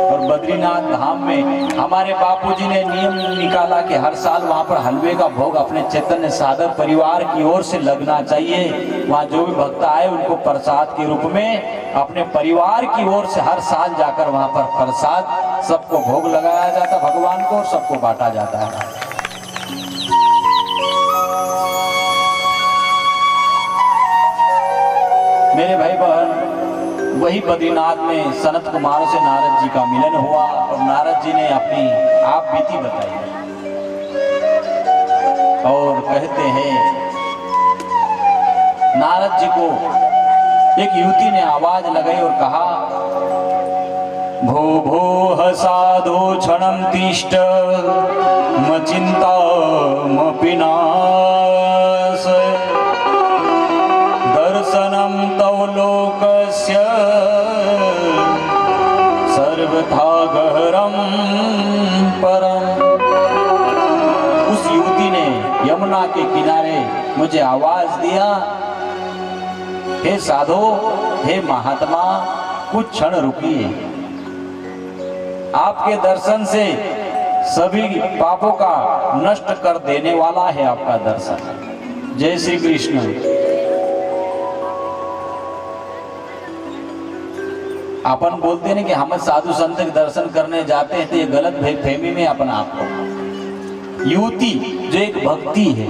और बद्रीनाथ धाम में हमारे बापूजी ने नियम निकाला कि हर साल वहां पर हलवे का भोग अपने चैतन्य साधक परिवार की ओर से लगना चाहिए। वहां जो भी भक्त आए उनको प्रसाद के रूप में अपने परिवार की ओर से हर साल जाकर वहां पर प्रसाद सबको भोग लगाया जाता, भगवान को, और सबको बांटा जाता है। मेरे भाई बहन, वही बद्रीनाथ में सनत कुमार से नारद जी का मिलन हुआ और नारद जी ने अपनी आप बीती बताई और कहते हैं नारद जी को एक युवती ने आवाज लगाई और कहा, भो भो साधो क्षणं तिष्ठ मचिंता मपिनाश दर्शनम तव लोकस्य सर्वथा गहरम परम। उस युवती ने यमुना के किनारे मुझे आवाज दिया, हे साधो, हे महात्मा, कुछ क्षण रुकिए, आपके दर्शन से सभी पापों का नष्ट कर देने वाला है आपका दर्शन। जय श्री कृष्ण। अपन बोलते हैं कि हम साधु संत के दर्शन करने जाते हैं, तो ये गलत फहमी में अपना आपको। युवती जो एक भक्ति है,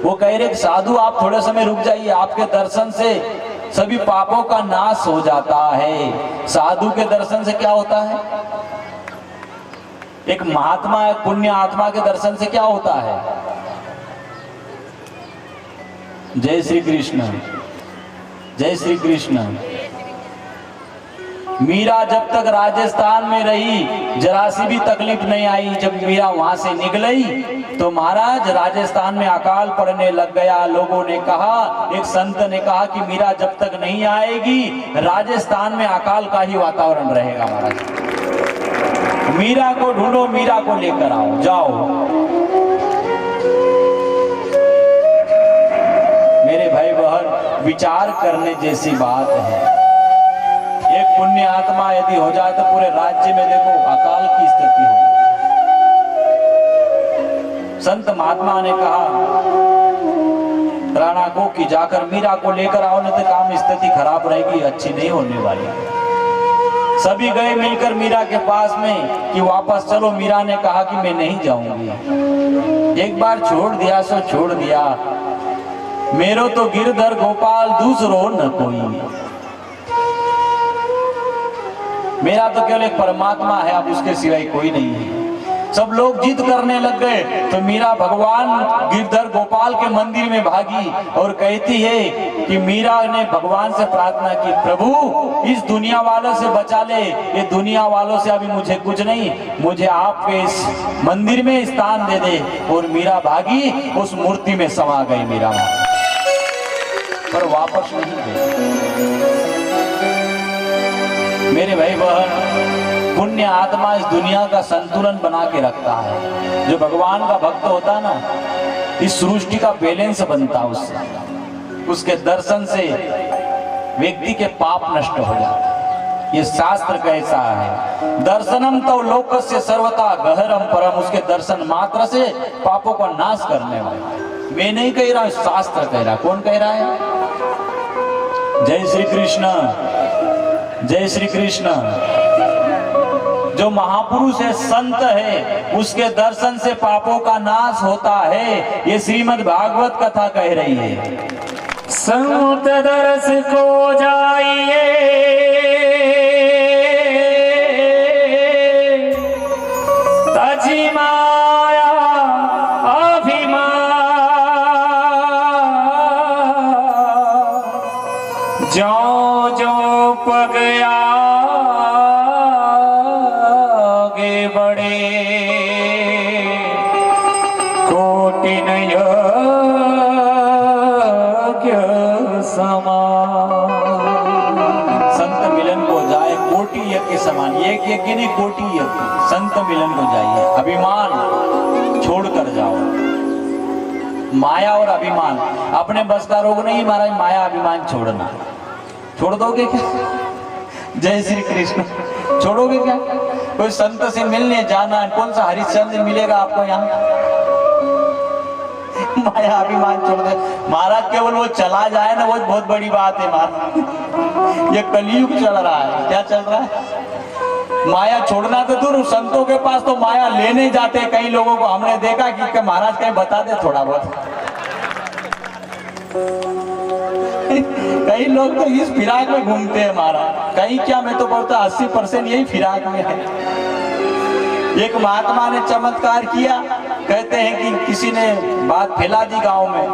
वो कह रहे साधु आप थोड़े समय रुक जाइए, आपके दर्शन से सभी पापों का नाश हो जाता है। साधु के दर्शन से क्या होता है? एक महात्मा, एक पुण्य आत्मा के दर्शन से क्या होता है? जय श्री कृष्ण, जय श्री कृष्ण। मीरा जब तक राजस्थान में रही जरा सी भी तकलीफ नहीं आई। जब मीरा वहां से निकली तो महाराज राजस्थान में अकाल पड़ने लग गया। लोगों ने कहा, एक संत ने कहा कि मीरा जब तक नहीं आएगी राजस्थान में अकाल का ही वातावरण रहेगा। महाराज मीरा को ढूंढो, मीरा को लेकर आओ, जाओ। मेरे भाई बहन, विचार करने जैसी बात है। एक पुण्य आत्मा यदि हो जाए तो पूरे राज्य में देखो अकाल की स्थिति हो। संत महात्मा ने कहा राणा को कि जाकर मीरा को लेकर आओ, नहीं तो काम स्थिति खराब रहेगी, अच्छी नहीं होने वाली। सभी गए मिलकर मीरा के पास में कि वापस चलो। मीरा ने कहा कि मैं नहीं जाऊंगी, एक बार छोड़ दिया सो छोड़ दिया, मेरो तो गिरधर गोपाल दूसरो न कोई। मेरा तो केवल एक परमात्मा है, अब उसके सिवाय कोई नहीं है। सब लोग जिद करने लग गए तो मीरा भगवान गिरधर गोपाल के मंदिर में भागी और कहती है कि मीरा ने भगवान से प्रार्थना की, प्रभु इस दुनिया वालों से बचा ले, ये दुनिया वालों से अभी मुझे कुछ नहीं, मुझे आपके इस मंदिर में स्थान दे दे। और मीरा भागी, उस मूर्ति में समा गई मीरा, पर वापस नहीं गई। मेरे भाई बहन, पुण्य आत्मा इस दुनिया का संतुलन बना के रखता है। जो भगवान का भक्त होता है ना, इस सृष्टि का बैलेंस बनता है उससे। उसके दर्शन से व्यक्ति के पाप नष्ट हो जाते हैं। ये शास्त्र कैसा है, दर्शनम तो लोकस्य सर्वथा गहरम परम। उसके दर्शन मात्र से पापों का नाश करने वाला। मैं नहीं कह रहा, शास्त्र कह रहा। कौन कह रहा है? जय श्री कृष्ण, जय श्री कृष्ण। जो महापुरुष है, संत है, उसके दर्शन से पापों का नाश होता है। ये श्रीमद् भागवत कथा कह रही है। संत दर्श को जाइए, तजी माया अभिमान। जो जो पग आगे बढ़े, कोटि नय संत मिलन को जाए कोटि यज्ञ के समान। एक यज्ञ नहीं, कोटि यज्ञ। संत मिलन को जाइए, अभिमान छोड़कर जाओ। माया और अभिमान अपने बस का रोग नहीं महाराज। माया अभिमान छोड़ना, छोड़ दोगे क्या? जय श्री कृष्ण। छोड़ोगे क्या? कोई संत से मिलने जाना है, कौन सा हरिश्चंद्र मिलेगा आपको यहाँ? माया अभिमान छोड़ दे महाराज। केवल वो चला जाए ना, वो बहुत बड़ी बात है महाराज। ये कलयुग चल रहा है। क्या चल रहा है? माया छोड़ना तो दूर, संतों के पास तो माया लेने जाते हैं। कई लोगों को हमने देखा कि महाराज कहीं बता दे थोड़ा बहुत। कई लोग तो इस फिराक में घूमते हैं महाराज। कहीं क्या, मैं तो बोलता 80% यही फिराक में है। एक महात्मा ने चमत्कार किया। कहते हैं कि किसी ने बात फैला दी गांव में।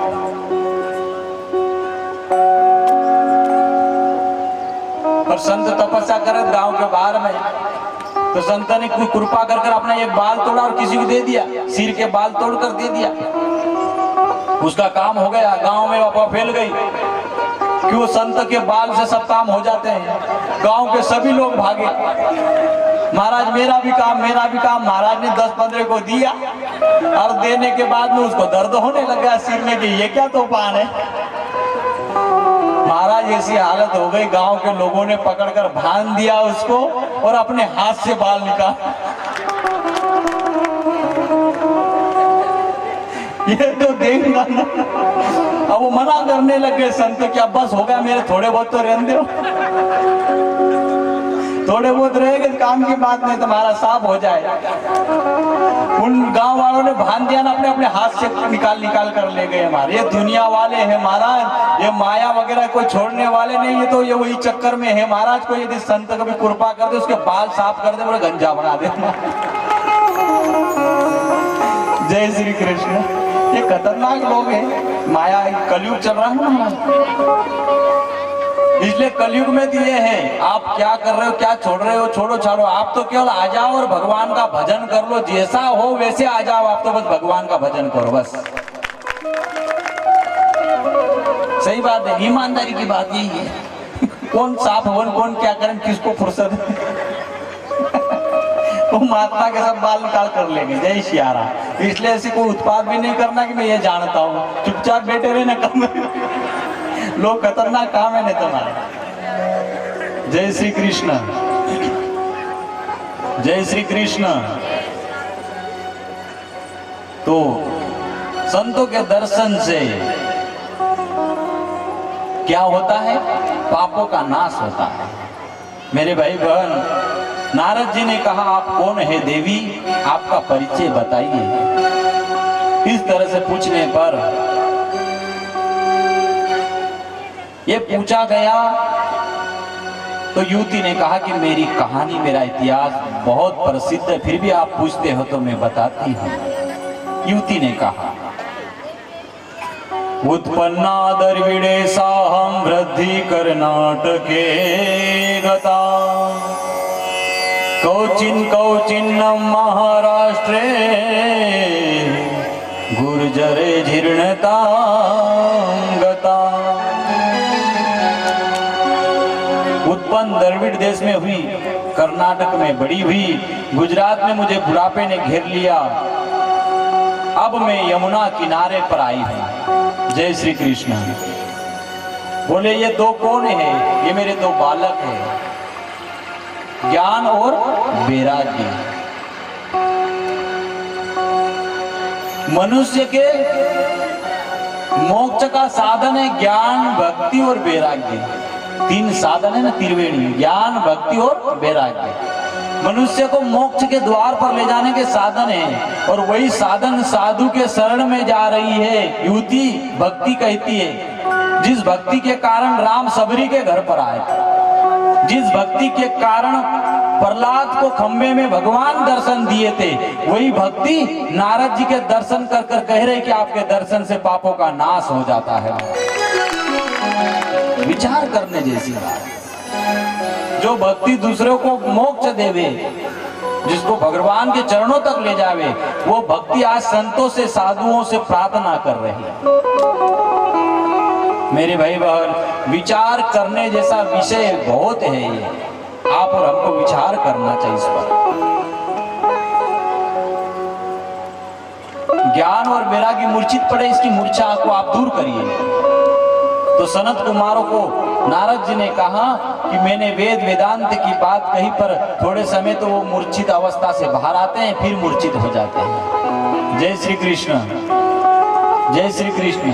और संत तपस्या करे गांव के बाहर में, तो संत ने कोई कृपा कर अपना एक बाल तोड़ा और किसी को दे दिया। सिर के बाल तोड़कर दे दिया। उसका काम हो गया। गांव में अफवाह फैल गई कि वो संत के बाल से सब काम हो जाते हैं। गांव के सभी लोग भागे। महाराज मेरा भी काम, मेरा भी काम। महाराज ने 10-15 को दिया और देने के बाद में उसको दर्द होने लगा सिर में कि ये क्या तूफान है। महाराज ऐसी हालत हो गई, गांव के लोगों ने पकड़कर बांध दिया उसको और अपने हाथ से बाल निकाल। ये तो देखना ना। अब वो मना करने लगे संत, क्या बस हो गया मेरे, थोड़े बहुत तो रहने दो। थोड़े बहुत रहेंगे काम की बात नहीं, तुम्हारा साफ हो जाए। उन गांव वालों ने बांध दिया ना, अपने अपने हाथ से निकाल कर ले गए हमारे। ये दुनिया वाले हैं महाराज, ये माया वगैरह कोई छोड़ने वाले नहीं। ये तो ये वही चक्कर में है महाराज। कोई यदि संत कभी कृपा कर दे, उसके बाल साफ कर दे, बोले गंजा बना दे। जय श्री कृष्ण। ये खतरनाक लोग हैं। माया कलयुग चल रहा है ना, इसलिए कलयुग में दिए हैं। आप क्या कर रहे हो, क्या छोड़ रहे हो, छोड़ो छाड़ो। आप तो केवल आ जाओ और भगवान का भजन कर लो। जैसा हो वैसे आ जाओ, आप तो बस भगवान का भजन करो बस। सही बात है, ईमानदारी की बात यही है। कौन साफ हवन, कौन क्या करें, किसको फुर्सत वो महात्मा के सब बाल निकाल कर लेंगे। जय सिया राम। इसलिए ऐसी कोई उत्पाद भी नहीं करना कि मैं ये जानता हूँ। चुपचाप बैठे रहे ना, कम लोग खतरनाक काम है नहीं तुम्हारा। जय श्री कृष्ण, जय श्री कृष्ण। तो संतों के दर्शन से क्या होता है? पापों का नाश होता है। मेरे भाई बहन, नारद जी ने कहा आप कौन है देवी, आपका परिचय बताइए। इस तरह से पूछने पर ये पूछा गया तो युवती ने कहा कि मेरी कहानी, मेरा इतिहास बहुत प्रसिद्ध है, फिर भी आप पूछते हो तो मैं बताती हूँ। युवती ने कहा उत्पन्ना द्रविड़ेशाहं वृद्धि कर्नाटके गता कौचिन्नं महाराष्ट्रे गुर्जरे जीर्णतां गता। उत्पन्न द्रविड़ देश में हुई, कर्नाटक में बड़ी हुई, गुजरात में मुझे बुढ़ापे ने घेर लिया, अब मैं यमुना किनारे पर आई हूं। जय श्री कृष्ण। बोले ये दो कौन है? ये मेरे दो बालक हैं, ज्ञान और वैराग्य। मनुष्य के मोक्ष का साधन है ज्ञान, भक्ति और वैराग्य। तीन साधन है ना, त्रिवेणी, ज्ञान, भक्ति और वैराग्य। मनुष्य को मोक्ष के द्वार पर ले जाने के साधन है, और वही साधन साधु के शरण में जा रही है युवती भक्ति कहती है। जिस भक्ति के कारण राम सबरी के घर पर आए, जिस भक्ति के कारण प्रहलाद को खंबे में भगवान दर्शन दिए थे, वही भक्ति नारद जी के दर्शन कर कर कह रहे कि आपके दर्शन से पापों का नाश हो जाता है। विचार करने जैसी बात। जो भक्ति दूसरों को मोक्ष देवे, जिसको भगवान के चरणों तक ले जावे, वो भक्ति आज संतों से, साधुओं से प्रार्थना कर रही है। मेरे भाई बहन, विचार करने जैसा विषय बहुत है ये, आप और हमको विचार करना चाहिए इस पर। ज्ञान और वैराग्य मूर्छित पड़े, इसकी मूर्छा को आप दूर करिए। तो सनत कुमारों को नारद जी ने कहा कि मैंने वेद वेदांत की बात कही, पर थोड़े समय तो वो मूर्छित अवस्था से बाहर आते हैं, फिर मूर्छित हो जाते हैं। जय श्री कृष्ण, जय श्री कृष्ण।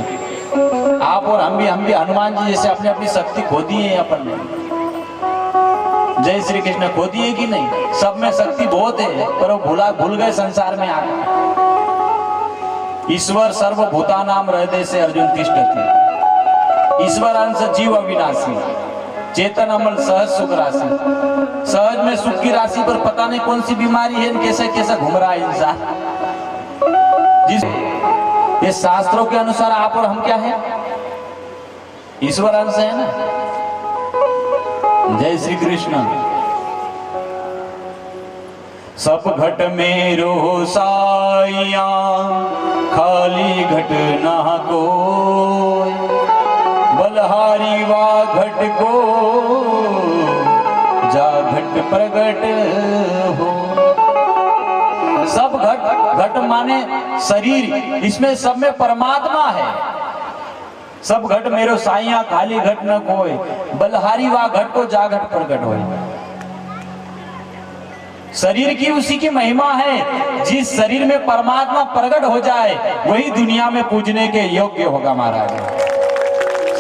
आप और हम भी हनुमान जी जैसे अपनी अपनी शक्ति खो दी है अपन ने। जय श्री कृष्ण, खो दी है कि नहीं? सब में शक्ति बहुत है, पर वो भूल गए संसार में आकर। ईश्वर सर्वभूतानां हृदय से अर्जुन तिष्ठति। ईश्वर अंश जीव अविनाशी, चेतन अमल सहज सुख राशि। सहज में सुख की राशि पर पता नहीं कौन सी बीमारी है, कैसे कैसे घूम रहा है इंसान। जिस ये शास्त्रों के अनुसार आप और हम क्या है? ईश्वर अंश है ना। जय श्री कृष्ण। सब घट में रो साइया, खाली घट ना कोई, बलहारी वा घट को जा घट प्रगट हो। सब घट माने शरीर, इसमें सब में परमात्मा है। सब घट मेरो साइया, खाली घट न कोई, बलहारी वा घट को जा घट प्रगट हो। शरीर की उसी की महिमा है। जिस शरीर में परमात्मा प्रकट हो जाए, वही दुनिया में पूजने के योग्य होगा महाराज।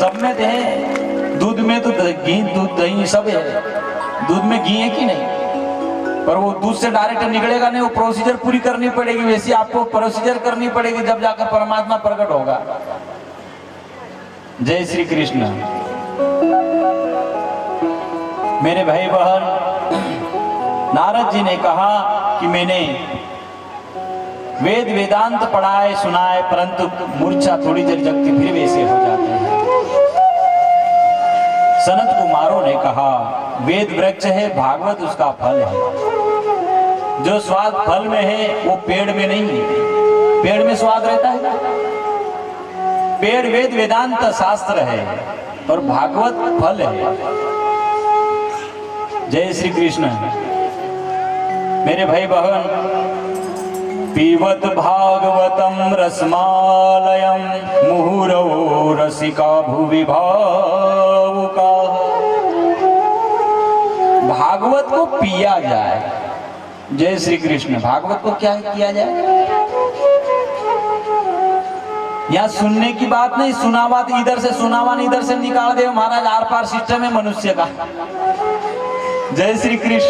सब में तो है, दूध में तो घी, दूध, दही सब है। दूध में घी है कि नहीं? पर वो दूध से डायरेक्ट निकलेगा नहीं, वो प्रोसीजर पूरी करनी पड़ेगी। वैसे आपको प्रोसीजर करनी पड़ेगी, जब जाकर परमात्मा प्रकट होगा। जय श्री कृष्ण। मेरे भाई बहन, नारद जी ने कहा कि मैंने वेद वेदांत पढ़ाए सुनाए, परंतु मूर्छा थोड़ी देर जगती फिर वैसे हो जाते हैं। सनत कुमारों ने कहा वेद वृक्ष है, भागवत उसका फल है। जो स्वाद फल में है वो पेड़ में नहीं है। पेड़ में स्वाद रहता है, पेड़ वेद वेदांत शास्त्र है और भागवत फल है। जय श्री कृष्ण। मेरे भाई बहन, पीवत भागवतम रसमालयम, मुहुरवो रसिका भुवि भावुका। भागवत को पिया जाए। जय श्री कृष्ण। भागवत को क्या किया जाए? यहाँ सुनने की बात नहीं, सुनावा तो इधर से सुनावा इधर से निकाल दे महाराज। आर पार सिस्टम है मनुष्य का। जय श्री कृष्ण।